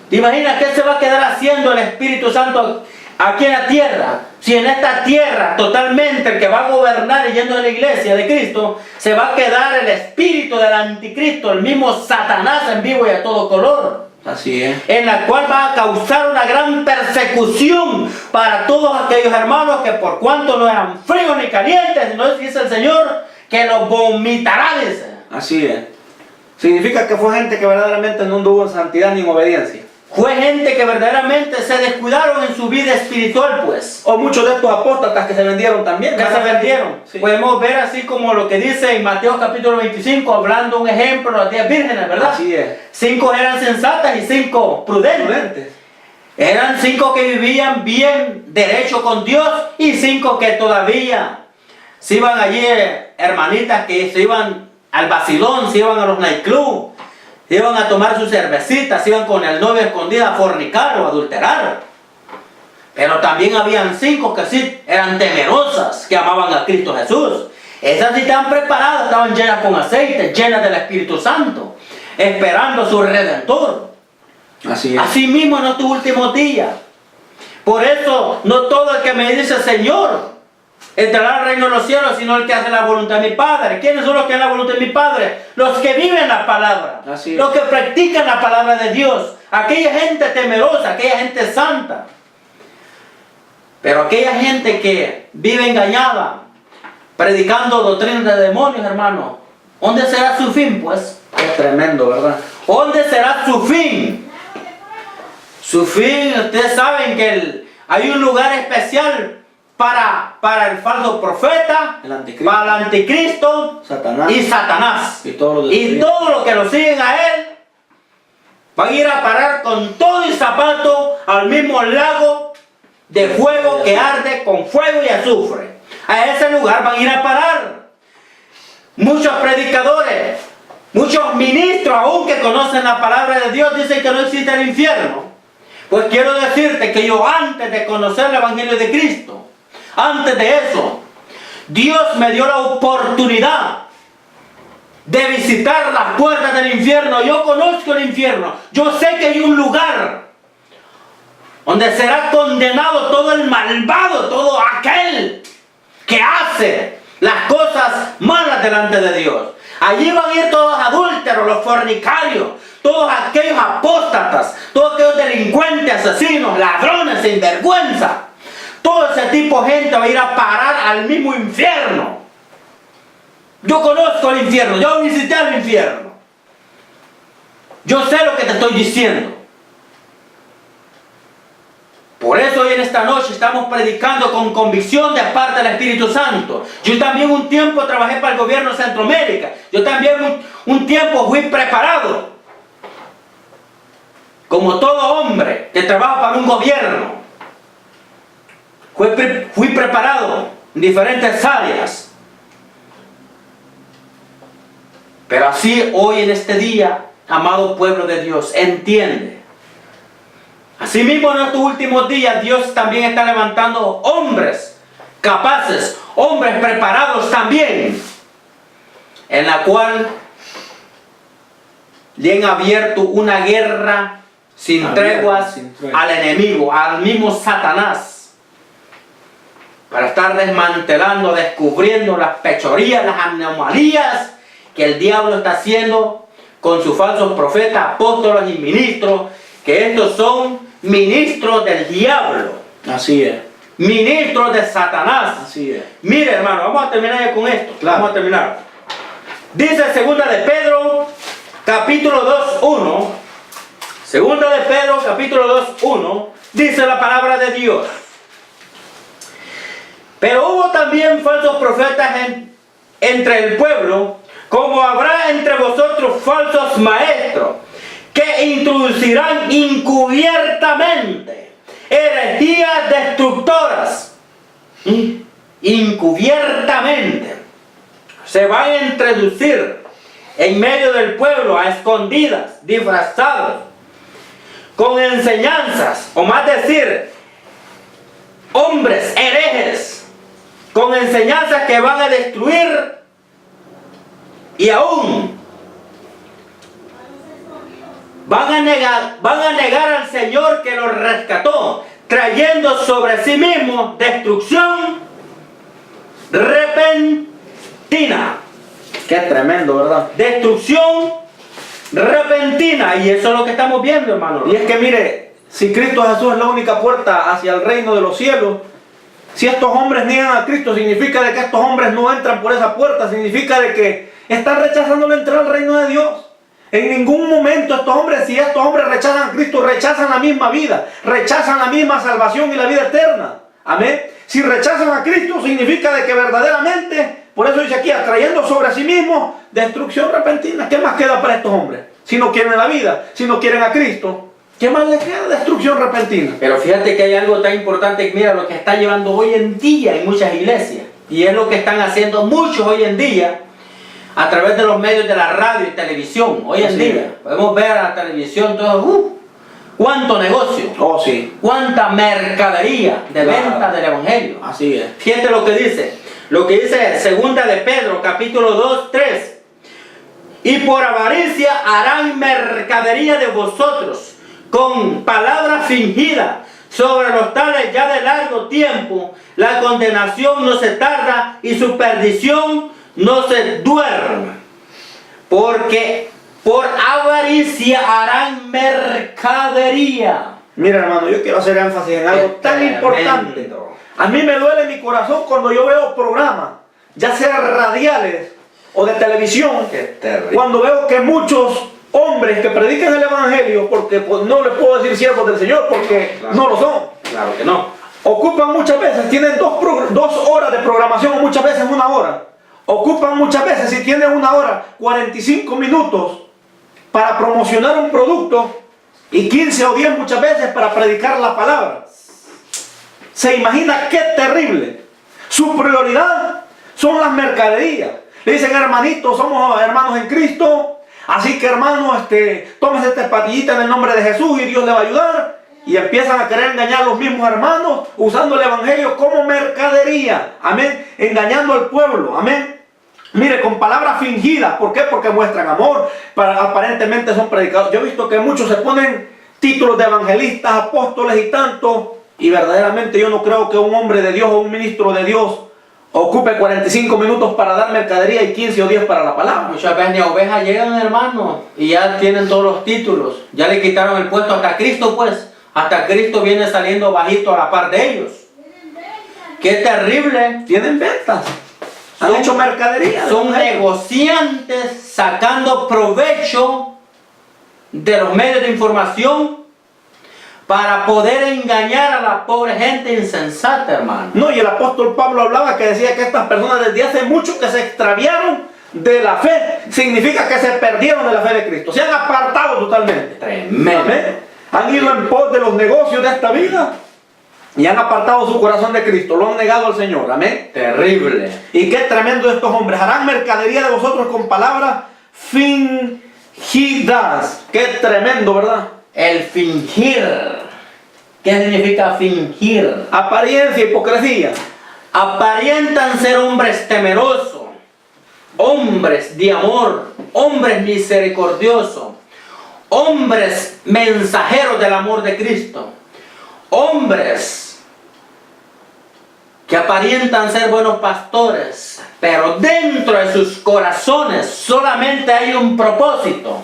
¿Te imaginas qué se va a quedar haciendo el Espíritu Santo aquí en la tierra? Si en esta tierra totalmente el que va a gobernar yendo a la iglesia de Cristo, se va a quedar el espíritu del anticristo, el mismo Satanás en vivo y a todo color. Así es. En la cual va a causar una gran persecución para todos aquellos hermanos que por cuanto no eran fríos ni calientes, sino dice el Señor que los vomitará, dice. Así es. Significa que fue gente que verdaderamente no anduvo en santidad ni en obediencia. Fue gente que verdaderamente se descuidaron en su vida espiritual, pues. O muchos de estos apóstatas que se vendieron también. Que se vendieron. Sí. Podemos ver así como lo que dice en Mateo capítulo 25, hablando un ejemplo de las 10 vírgenes, ¿verdad? Así es. 5 eran sensatas y 5 prudentes. Eran 5 que vivían bien derecho con Dios y 5 que todavía se iban allí, hermanitas que se iban al vacilón, se iban a los nightclubs, se iban a tomar sus cervecitas, se iban con el novio escondida a fornicar o a adulterar. Pero también habían 5 que sí eran temerosas, que amaban a Cristo Jesús. Esas sí estaban preparadas, estaban llenas con aceite, llenas del Espíritu Santo, esperando a su Redentor. Así es. Así mismo en estos últimos días. Por eso no todo el que me dice Señor entrará al reino de los cielos, sino el que hace la voluntad de mi Padre. ¿Quiénes son los que hacen la voluntad de mi Padre? Los que viven la palabra. Así es. Los que practican la palabra de Dios. Aquella gente temerosa, aquella gente santa. Pero aquella gente que vive engañada, predicando doctrinas de demonios, hermano, ¿dónde será su fin, pues? Es tremendo, ¿verdad? ¿Dónde será su fin? Su fin, ustedes saben que hay un lugar especial para el falso profeta, El anticristo. para el anticristo Satanás. y Satanás. Y todo lo Y todos los que lo siguen a él van a ir a parar con todo y zapato al mismo lago de fuego que arde con fuego y azufre. A ese lugar van a ir a parar. Muchos predicadores, muchos ministros, aún que conocen la palabra de Dios, dicen que no existe el infierno. Pues quiero decirte que yo, antes de conocer el Evangelio de Cristo, antes de eso, Dios me dio la oportunidad de visitar las puertas del infierno. Yo conozco el infierno. Yo sé que hay un lugar donde será condenado todo el malvado, todo aquel que hace las cosas malas delante de Dios. Allí van a ir todos los adúlteros, los fornicarios, todos aquellos apóstatas, todos aquellos delincuentes, asesinos, ladrones, sinvergüenza. Todo ese tipo de gente va a ir a parar al mismo infierno. Yo conozco el infierno, yo visité el infierno. Yo sé lo que te estoy diciendo. Por eso hoy en esta noche estamos predicando con convicción de parte del Espíritu Santo. Yo también un tiempo trabajé para el gobierno de Centroamérica. Yo también un tiempo fui preparado. Como todo hombre que trabaja para un gobierno. Fui preparado en diferentes áreas. Pero así hoy en este día, amado pueblo de Dios, entiende. Asimismo en estos últimos días Dios también está levantando hombres capaces, hombres preparados también, en la cual le han abierto una guerra sin treguas al enemigo, al mismo Satanás, para estar desmantelando, descubriendo las fechorías, las anomalías que el diablo está haciendo con sus falsos profetas, apóstoles y ministros, que estos son ministros del diablo. Así es. Ministros de Satanás. Así es. Mire, hermano, vamos a terminar ya con esto. Claro. Vamos a terminar. Dice segunda de Pedro, capítulo 2:1. Segunda de Pedro, capítulo 2:1. Dice la palabra de Dios. Pero hubo también falsos profetas entre el pueblo, como habrá entre vosotros falsos maestros, que introducirán encubiertamente herejías destructoras. Encubiertamente se van a introducir en medio del pueblo a escondidas, disfrazados, con enseñanzas, o más decir, hombres herejes, con enseñanzas que van a destruir y aún van a negar al Señor que los rescató, trayendo sobre sí mismos destrucción repentina. Qué tremendo, ¿verdad? Destrucción repentina. Y eso es lo que estamos viendo, hermano. Y es que mire, si Cristo Jesús es la única puerta hacia el reino de los cielos, si estos hombres niegan a Cristo, significa de que estos hombres no entran por esa puerta, significa de que están rechazando la entrada al reino de Dios. En ningún momento estos hombres, si estos hombres rechazan a Cristo, rechazan la misma vida, rechazan la misma salvación y la vida eterna. Amén. Si rechazan a Cristo, significa de que verdaderamente, por eso dice aquí, atrayendo sobre sí mismo destrucción repentina. ¿Qué más queda para estos hombres? Si no quieren la vida, si no quieren a Cristo, ¿qué más les queda? Destrucción repentina. Pero fíjate que hay algo tan importante, mira lo que está llevando hoy en día en muchas iglesias. Y es lo que están haciendo muchos hoy en día a través de los medios de la radio y televisión. Hoy en día podemos ver a la televisión todo, cuánto negocio, Oh, sí. cuánta mercadería de Claro. venta del Evangelio. Así es. Fíjate lo que dice segunda de Pedro, capítulo 2, 3. Y por avaricia harán mercadería de vosotros, con palabras fingidas, sobre los tales ya de largo tiempo. La condenación no se tarda y su perdición no se duerme. Porque por avaricia harán mercadería. Mira, hermano, yo quiero hacer énfasis en algo tan Tremendo. importante. A mí me duele mi corazón cuando yo veo programas, ya sean radiales o de televisión, Qué terrible. cuando veo que muchos hombres que predican el Evangelio, porque pues, no les puedo decir siervos del Señor, porque Claro. no lo son, Claro que no. ocupan muchas veces, tienen 2 horas de programación o muchas veces 1 hora. Ocupan muchas veces, si tienen 1 hora, 45 minutos para promocionar un producto y 15 o 10 muchas veces para predicar la palabra. ¿Se imagina qué terrible? Su prioridad son las mercaderías. Le dicen, hermanitos, somos hermanos en Cristo, así que hermano, tómese esta patillita en el nombre de Jesús y Dios le va a ayudar. Y empiezan a querer engañar a los mismos hermanos usando el Evangelio como mercadería. Amén. Engañando al pueblo. Amén. Mire, con palabras fingidas. ¿Por qué? Porque muestran amor. Aparentemente son predicadores. Yo he visto que muchos se ponen títulos de evangelistas, apóstoles y tanto. Y verdaderamente yo no creo que un hombre de Dios o un ministro de Dios ocupe 45 minutos para dar mercadería y 15 o 10 para la palabra. Muchas veces ni ovejas llegan, hermano, y ya tienen todos los títulos. Ya le quitaron el puesto hasta Cristo, pues. Hasta Cristo viene saliendo bajito a la par de ellos. ¡Qué terrible! Tienen ventas. Han hecho mercadería. Son negociantes sacando provecho de los medios de información para poder engañar a la pobre gente insensata, hermano. No, y el apóstol Pablo hablaba que decía que estas personas desde hace mucho que se extraviaron de la fe. Significa que se perdieron de la fe de Cristo. Se han apartado totalmente. Tremendo. Amén. Han ido en pos de los negocios de esta vida y han apartado su corazón de Cristo. Lo han negado al Señor. Amén. Terrible. Y qué tremendo estos hombres. Harán mercadería de vosotros con palabras fingidas. Qué tremendo, ¿verdad? El fingir. ¿Qué significa fingir? Apariencia, hipocresía. Aparentan ser hombres temerosos, hombres de amor, hombres misericordiosos, hombres mensajeros del amor de Cristo, hombres que aparentan ser buenos pastores, pero dentro de sus corazones solamente hay un propósito: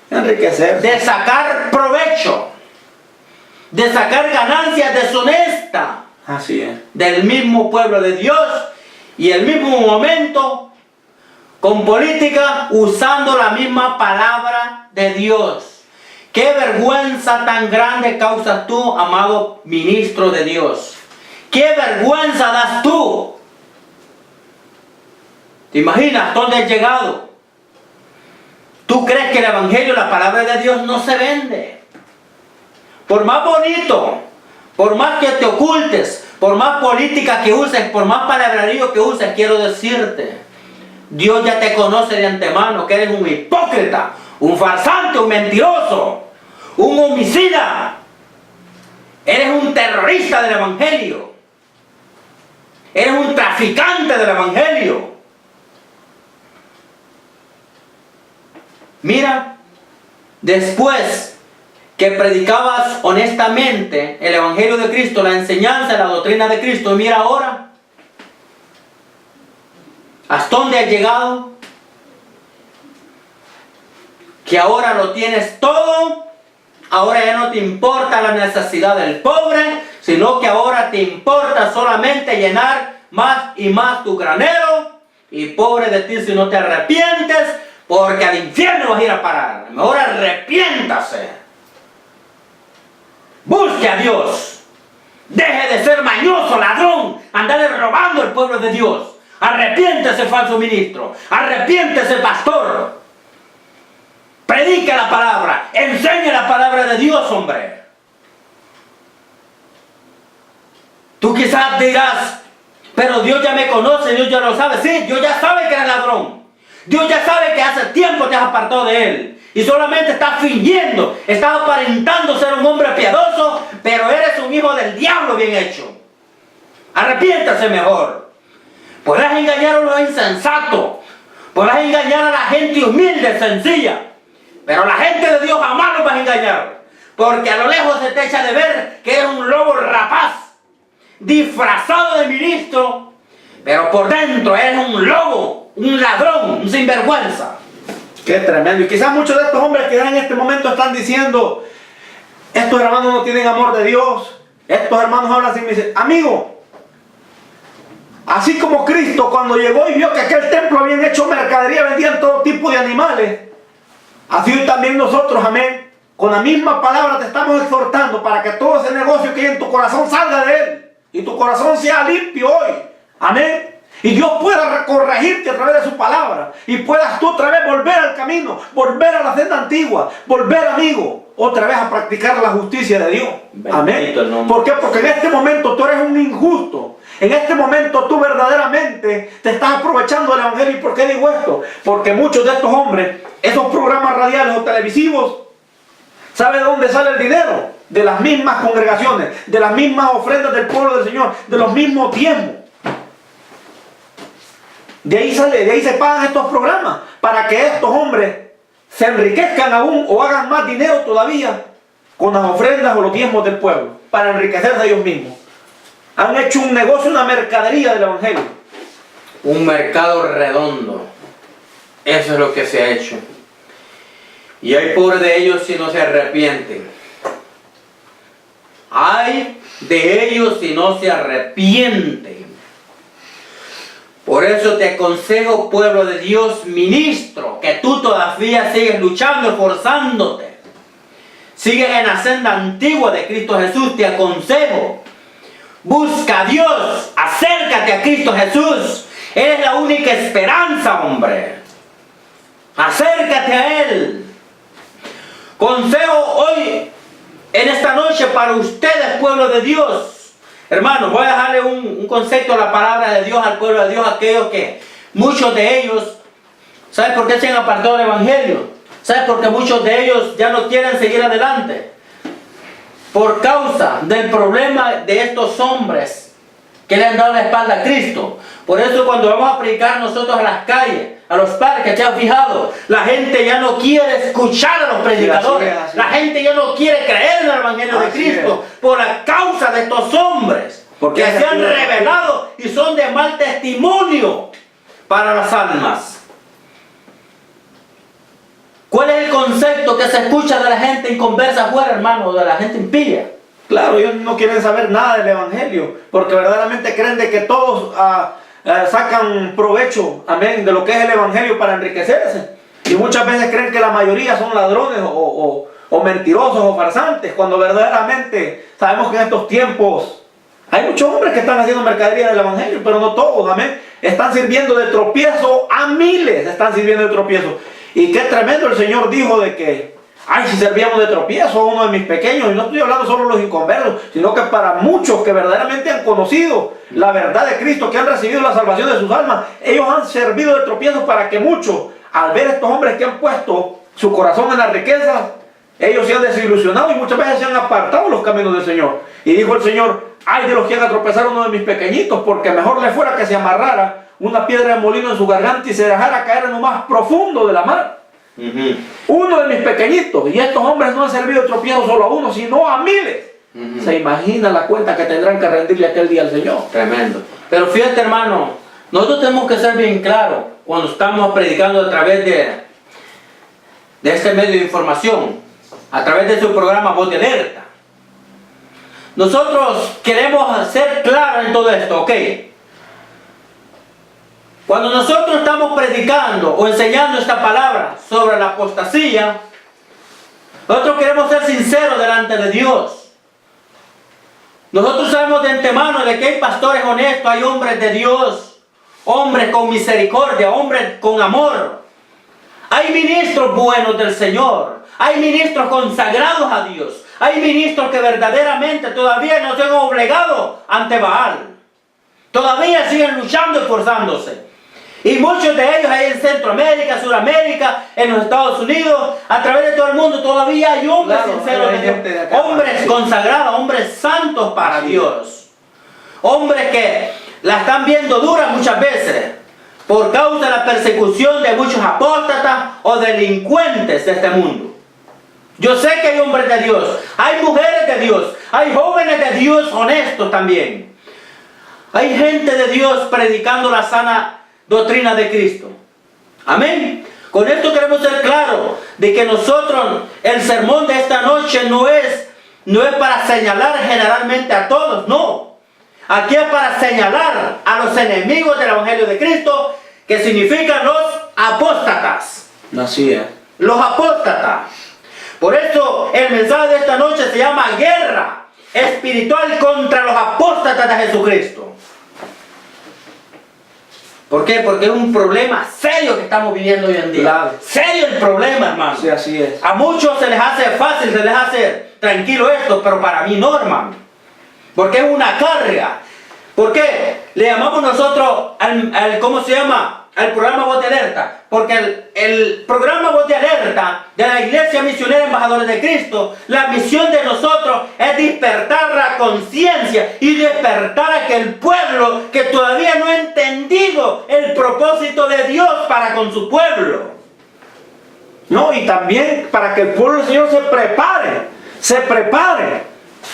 Enriquecer. de sacar provecho, de sacar ganancias deshonestas Así es. del mismo pueblo de Dios, y el mismo momento con política usando la misma palabra de Dios. Qué vergüenza tan grande causas tú, amado ministro de Dios. Qué vergüenza das tú. ¿Te imaginas dónde has llegado? ¿Tú crees que el evangelio, la palabra de Dios, no se vende? Por más bonito, por más que te ocultes, por más política que uses, por más palabrerío que uses, quiero decirte, Dios ya te conoce de antemano que eres un hipócrita, un farsante, un mentiroso, un homicida. Eres un terrorista del evangelio. Eres un traficante del evangelio. Mira, después que predicabas honestamente el evangelio de Cristo, la enseñanza, la doctrina de Cristo, mira ahora hasta dónde has llegado, que ahora lo tienes todo. Ahora ya no te importa la necesidad del pobre, sino que ahora te importa solamente llenar más y más tu granero. Y pobre de ti si no te arrepientes, porque al infierno vas a ir a parar. Mejor arrepiéntase. Busque a Dios. Deje de ser mañoso, ladrón, andarle robando al pueblo de Dios. Arrepiéntese, falso ministro. Arrepiéntese, pastor. Predique la palabra. Enseñe la palabra de Dios, hombre. Tú quizás dirás, pero Dios ya me conoce, Dios ya lo sabe. Sí, Dios ya sabe que eres ladrón. Dios ya sabe que hace tiempo te has apartado de Él. y solamente estás fingiendo, estás aparentando ser un hombre piadoso, pero eres un hijo del diablo bien hecho. Arrepiéntase mejor. Podrás engañar a los insensatos, podrás engañar a la gente humilde, sencilla, pero la gente de Dios jamás los vas a engañar, porque a lo lejos se te echa de ver que eres un lobo rapaz, disfrazado de ministro, pero por dentro eres un lobo, un ladrón, un sinvergüenza. Qué tremendo. Y quizás muchos de estos hombres que en este momento están diciendo, estos hermanos no tienen amor de Dios, estos hermanos hablan sin misericordia. Amigo, así como Cristo cuando llegó y vio que aquel templo habían hecho mercadería, vendían todo tipo de animales, así hoy también nosotros, amén, con la misma palabra te estamos exhortando para que todo ese negocio que hay en tu corazón salga de él y tu corazón sea limpio hoy, amén. Y Dios pueda corregirte a través de su palabra. Y puedas tú otra vez volver al camino, volver a la senda antigua, volver, amigo, otra vez a practicar la justicia de Dios. Amén. ¿Por qué? Porque en este momento tú eres un injusto. En este momento tú verdaderamente te estás aprovechando del evangelio. ¿Y por qué digo esto? Porque muchos de estos hombres, esos programas radiales o televisivos, ¿sabe de dónde sale el dinero? De las mismas congregaciones, de las mismas ofrendas del pueblo del Señor, de los mismos diezmos. De ahí sale, de ahí se pagan estos programas para que estos hombres se enriquezcan aún o hagan más dinero todavía con las ofrendas o los diezmos del pueblo para enriquecerse a ellos mismos. Han hecho un negocio, una mercadería del evangelio. Un mercado redondo. Eso es lo que se ha hecho. Y hay pobre de ellos si no se arrepienten. Hay de ellos si no se arrepienten. Por eso te aconsejo, pueblo de Dios, ministro, que tú todavía sigues luchando, esforzándote. Sigues en la senda antigua de Cristo Jesús, te aconsejo. Busca a Dios, acércate a Cristo Jesús. Él es la única esperanza, hombre. Acércate a Él. Consejo hoy, en esta noche, para ustedes, pueblo de Dios. Hermanos, voy a dejarle un concepto a la palabra de Dios, al pueblo de Dios, aquellos que, muchos de ellos, ¿saben por qué se han apartado del evangelio? ¿Saben por qué muchos de ellos ya no quieren seguir adelante? Por causa del problema de estos hombres que le han dado la espalda a Cristo. Por eso cuando vamos a predicar nosotros a las calles, a los parques, ¿te has fijado? La gente ya no quiere escuchar a los predicadores. Así es. La gente ya no quiere creer en el evangelio de Cristo por la causa de estos hombres que se han revelado y son de mal testimonio para las almas. ¿Cuál es el concepto que se escucha de la gente inconversa afuera, hermano, de la gente impía? Claro, ellos no quieren saber nada del evangelio, porque verdaderamente creen de que todos sacan provecho, amén, de lo que es el evangelio para enriquecerse. Y muchas veces creen que la mayoría son ladrones o mentirosos o farsantes, cuando verdaderamente sabemos que en estos tiempos hay muchos hombres que están haciendo mercadería del evangelio, pero no todos, amén. Están sirviendo de tropiezo a miles, están sirviendo de tropiezo. Y qué tremendo, el Señor dijo de que, ay, si servíamos de tropiezo a uno de mis pequeños, y no estoy hablando solo de los inconversos, sino que para muchos que verdaderamente han conocido la verdad de Cristo, que han recibido la salvación de sus almas, ellos han servido de tropiezo para que muchos, al ver estos hombres que han puesto su corazón en la riqueza, ellos se han desilusionado y muchas veces se han apartado los caminos del Señor. Y dijo el Señor, ay de los que hagan tropezar a uno de mis pequeñitos, porque mejor le fuera que se amarrara una piedra de molino en su garganta y se dejara caer en lo más profundo de la mar. Uno de mis pequeñitos. Y estos hombres no han servido de tropiezo solo a uno, sino a miles. Se imagina la cuenta que tendrán que rendirle aquel día al Señor. Tremendo. Pero fíjate, hermano, nosotros tenemos que ser bien claros cuando estamos predicando a través de este medio de información, a través de su programa Voz de Alerta. Nosotros queremos ser claros en todo esto, ¿ok? Cuando nosotros estamos predicando o enseñando esta palabra sobre la apostasía, nosotros queremos ser sinceros delante de Dios. Nosotros sabemos de antemano de que hay pastores honestos, hay hombres de Dios, hombres con misericordia, hombres con amor. Hay ministros buenos del Señor, hay ministros consagrados a Dios, hay ministros que verdaderamente todavía no se han obligado ante Baal. Todavía siguen luchando y esforzándose. Y muchos de ellos ahí en Centroamérica, Sudamérica, en los Estados Unidos, a través de todo el mundo, todavía hay hombres Claro, sinceros hay de Dios, gente de acá, hombres sí. consagrados, hombres santos para Sí. Dios. Hombres que la están viendo dura muchas veces por causa de la persecución de muchos apóstatas o delincuentes de este mundo. Yo sé que hay hombres de Dios, hay mujeres de Dios, hay jóvenes de Dios honestos también. Hay gente de Dios predicando la sana doctrina de Cristo. Amén. Con esto queremos ser claros de que nosotros, el sermón de esta noche no es para señalar generalmente a todos, no. Aquí es para señalar a los enemigos del Evangelio de Cristo, que significan los apóstatas. Así es. Los apóstatas. Por eso el mensaje de esta noche se llama guerra espiritual contra los apóstatas de Jesucristo. ¿Por qué? Porque es un problema serio que estamos viviendo hoy en día. Claro. Serio el problema, hermano. Sí, así es. A muchos se les hace fácil, se les hace tranquilo esto, pero para mí no, hermano. Porque es una carga. ¿Por qué? Le llamamos nosotros al ¿cómo se llama? Al programa Voz de Alerta. Porque el programa Voz de Alerta de la Iglesia Misionera Embajadores de Cristo, la misión de nosotros es despertar la conciencia y despertar a aquel pueblo que todavía no ha entendido el propósito de Dios para con su pueblo. No, y también para que el pueblo del Señor se prepare,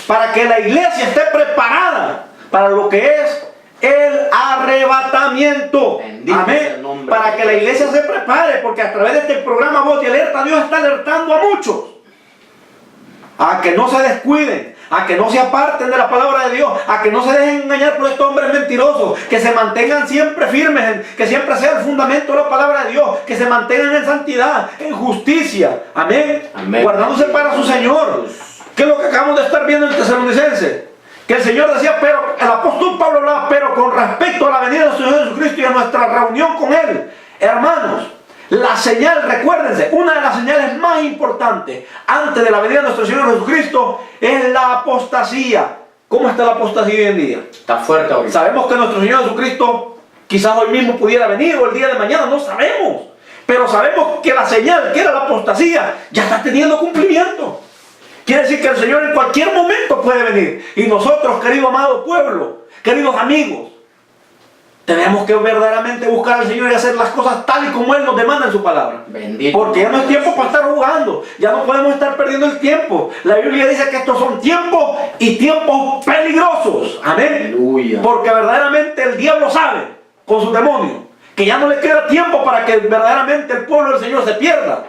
para que la iglesia esté preparada para lo que es el arrebatamiento. Bendito sea el Amén. nombre Para de que la iglesia se prepare, porque a través de este programa Voz de Alerta, Dios está alertando a muchos a que no se descuiden, a que no se aparten de la palabra de Dios, a que no se dejen engañar por estos hombres mentirosos, que se mantengan siempre firmes, que siempre sea el fundamento de la palabra de Dios, que se mantengan en santidad, en justicia, amén, Amén. guardándose para su Señor. ¿Qué es lo que acabamos de estar viendo en Tesalonicenses? Que el Señor decía, pero el apóstol Pablo hablaba, pero con respecto a la venida del Señor Jesucristo y a nuestra reunión con Él, hermanos, la señal, recuérdense, una de las señales más importantes antes de la venida de nuestro Señor Jesucristo es la apostasía. ¿Cómo está la apostasía hoy en día? Está fuerte ahorita. Sabemos que nuestro Señor Jesucristo quizás hoy mismo pudiera venir o el día de mañana, no sabemos. Pero sabemos que la señal, que era la apostasía, ya está teniendo cumplimiento. Quiere decir que el Señor en cualquier momento puede venir. Y nosotros, querido amado pueblo, queridos amigos, tenemos que verdaderamente buscar al Señor y hacer las cosas tal y como Él nos demanda en su palabra. Bendito. Porque ya no es tiempo para estar jugando. Ya no podemos estar perdiendo el tiempo. La Biblia dice que estos son tiempos y tiempos peligrosos. Amén. Aleluya. Porque verdaderamente el diablo sabe, con sus demonios, que ya no le queda tiempo para que verdaderamente el pueblo del Señor se pierda.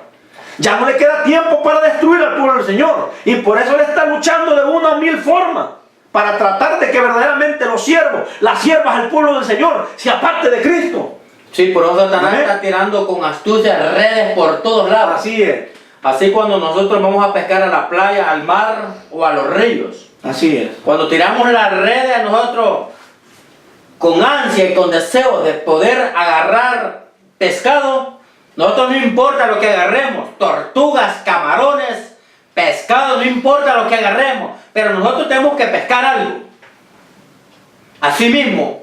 Ya no le queda tiempo para destruir al pueblo del Señor. Y por eso Él está luchando de una o mil formas. Para tratar de que verdaderamente los siervos, las siervas del pueblo del Señor se aparte de Cristo. Sí, por eso Satanás Amén. está tirando con astucia redes por todos lados. Así es. Así cuando nosotros vamos a pescar a la playa, al mar o a los ríos. Así es. Cuando tiramos las redes nosotros con ansia y con deseo de poder agarrar pescado, nosotros no importa lo que agarremos, tortugas, camarones, pescado, no importa lo que agarremos, pero nosotros tenemos que pescar algo. Asimismo,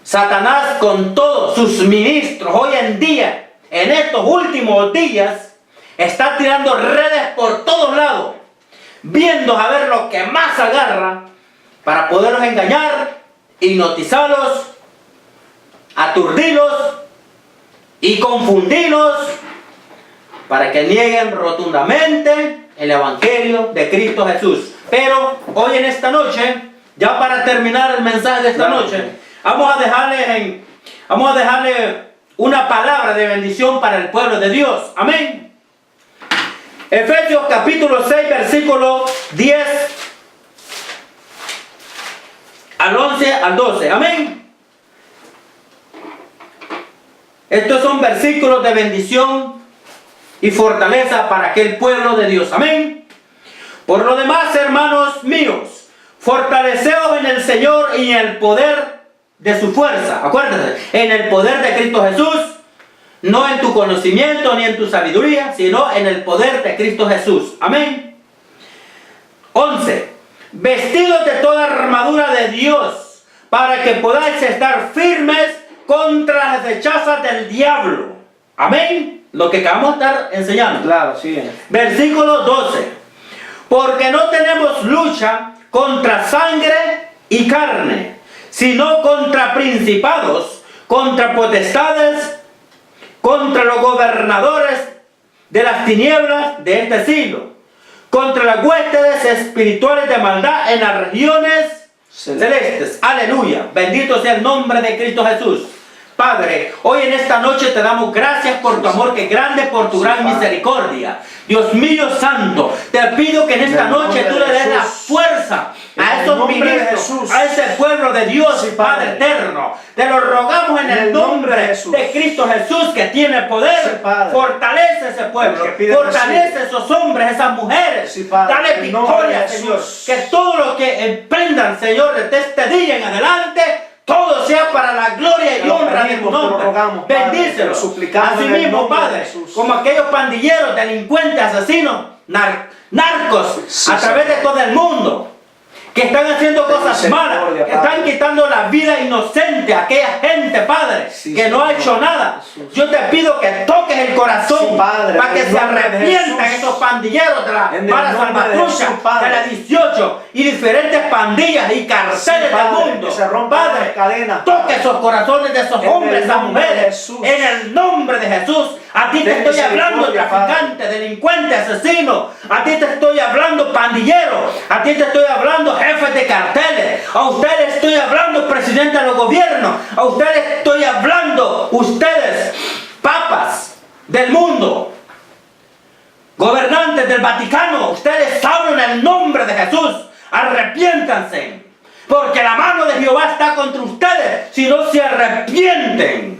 Satanás con todos sus ministros hoy en día, en estos últimos días, está tirando redes por todos lados, viendo a ver lo que más agarra para poderlos engañar, hipnotizarlos, aturdirlos y confundirlos para que nieguen rotundamente el Evangelio de Cristo Jesús. Pero hoy en esta noche, ya para terminar el mensaje de esta noche, vamos a dejarle una palabra de bendición para el pueblo de Dios. Amén. Efesios capítulo 6, versículo 10 al 11 al 12. Amén. Estos son versículos de bendición y fortaleza para aquel pueblo de Dios. Amén. Por lo demás, hermanos míos, fortaleceos en el Señor y en el poder de su fuerza. Acuérdense, en el poder de Cristo Jesús, no en tu conocimiento ni en tu sabiduría, sino en el poder de Cristo Jesús. Amén. 11. Vestidos de toda armadura de Dios, para que podáis estar firmes contra las hechazas del diablo. Amén. Lo que acabamos de estar enseñando. Claro, sí. Versículo 12. Porque no tenemos lucha contra sangre y carne, sino contra principados, contra potestades, contra los gobernadores de las tinieblas de este siglo, contra las huestes espirituales de maldad en las regiones celestes. Aleluya. Bendito sea el nombre de Cristo Jesús. Padre, hoy en esta noche te damos gracias por tu amor que es grande, por tu gran misericordia. Dios mío santo, te pido que en esta noche tú le des la fuerza a estos ministros, a ese pueblo de Dios, Padre eterno. Te lo rogamos en el nombre de Cristo Jesús, que tiene poder. Fortalece ese pueblo, fortalece esos hombres, esas mujeres. Dale victoria, Señor. Que todo lo que emprendan, Señor, desde este día en adelante, todo sea para la gloria y honra de tu nombre. Bendícelo. Así mismo, Padre, como aquellos pandilleros, delincuentes, asesinos, narcos, a través de todo el mundo, que están haciendo cosas malas, que están quitando la vida inocente a aquella gente, Padre, que no ha hecho nada. Yo te pido que toques el corazón para que se arrepientan esos pandilleros de la Mara Salvatrucha, de la 18 y diferentes pandillas y carceles del mundo. Padre, toque esos corazones de esos hombres, esas mujeres, en el nombre de Jesús. A ti te estoy hablando, traficante, delincuente, asesino. A ti te estoy hablando, pandillero. A ti te estoy hablando, jefes de carteles. A ustedes estoy hablando, presidente de los gobiernos. A ustedes estoy hablando, ustedes, papas del mundo, gobernantes del Vaticano. Ustedes hablan en el nombre de Jesús. Arrepiéntanse, porque la mano de Jehová está contra ustedes si no se arrepienten.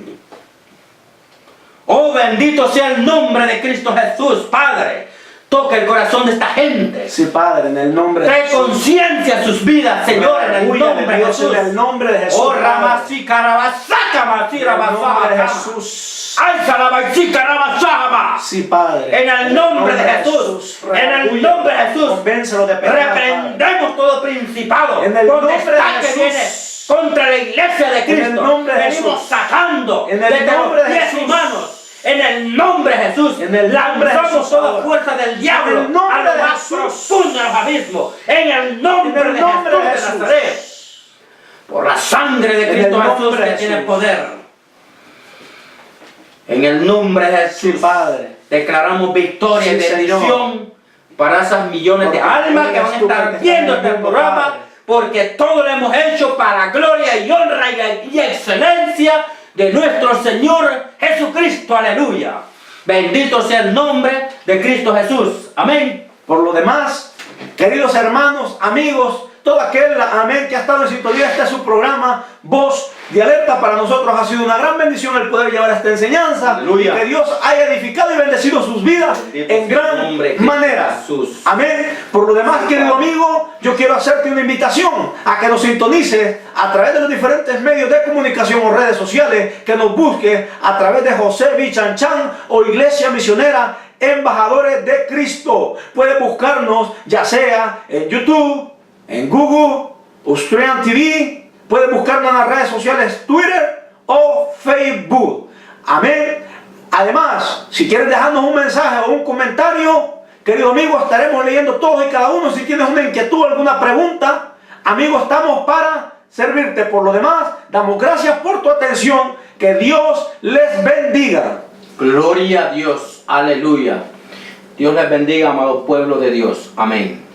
Oh, bendito sea el nombre de Cristo Jesús, Padre. Toca el corazón de esta gente. Sí, Padre, en el nombre de Jesús. Trae conciencia a sus vidas, Señor, en el nombre de Jesús. En el nombre de Jesús. Oh, Ramasí, Carabasaka, Masira, Jesús. Alza la Masika, Rabasama. Sí, Padre. En el nombre de Jesús. En el nombre de Jesús. Convéncelo de pecado. Reprendemos todo principado. En el nombre de Jesús. Contra la iglesia de Cristo. En el nombre de Jesús. Venimos sacando en el desde nombre los de pies Jesús. y manos. En el nombre de Jesús, en el nombre lanzamos de Jesús, toda fuerza del diablo a lo más profundo de los abismos. En el nombre de Jesús de Nazaret. Por la sangre de Cristo Jesús que tiene poder. En el nombre de Jesús, Padre, declaramos victoria y bendición para esas millones de almas que van a estar viendo este programa. Porque todo lo hemos hecho para gloria y honra y excelencia de nuestro Señor Jesucristo. Aleluya. Bendito sea el nombre de Cristo Jesús. Amén. Por lo demás, queridos hermanos, amigos, todo aquel, amén, que ha estado en sintonía, este es su programa, Voz de Alerta. Para nosotros ha sido una gran bendición el poder llevar esta enseñanza. Aleluya. Y que Dios haya edificado y bendecido sus vidas en gran manera. Jesús. Amén. Por lo demás, querido amigo, yo quiero hacerte una invitación a que nos sintonices a través de los diferentes medios de comunicación o redes sociales, que nos busques a través de José Bichanchan o Iglesia Misionera Embajadores de Cristo. Puedes buscarnos ya sea en YouTube, en Google, Austrian TV. Puedes buscarnos en las redes sociales Twitter o Facebook. Amén. Además, si quieres dejarnos un mensaje o un comentario, querido amigo, estaremos leyendo todos y cada uno. Si tienes una inquietud, alguna pregunta, amigo, estamos para servirte. Por lo demás, damos gracias por tu atención. Que Dios les bendiga. Gloria a Dios. Aleluya. Dios les bendiga, amado pueblo de Dios. Amén.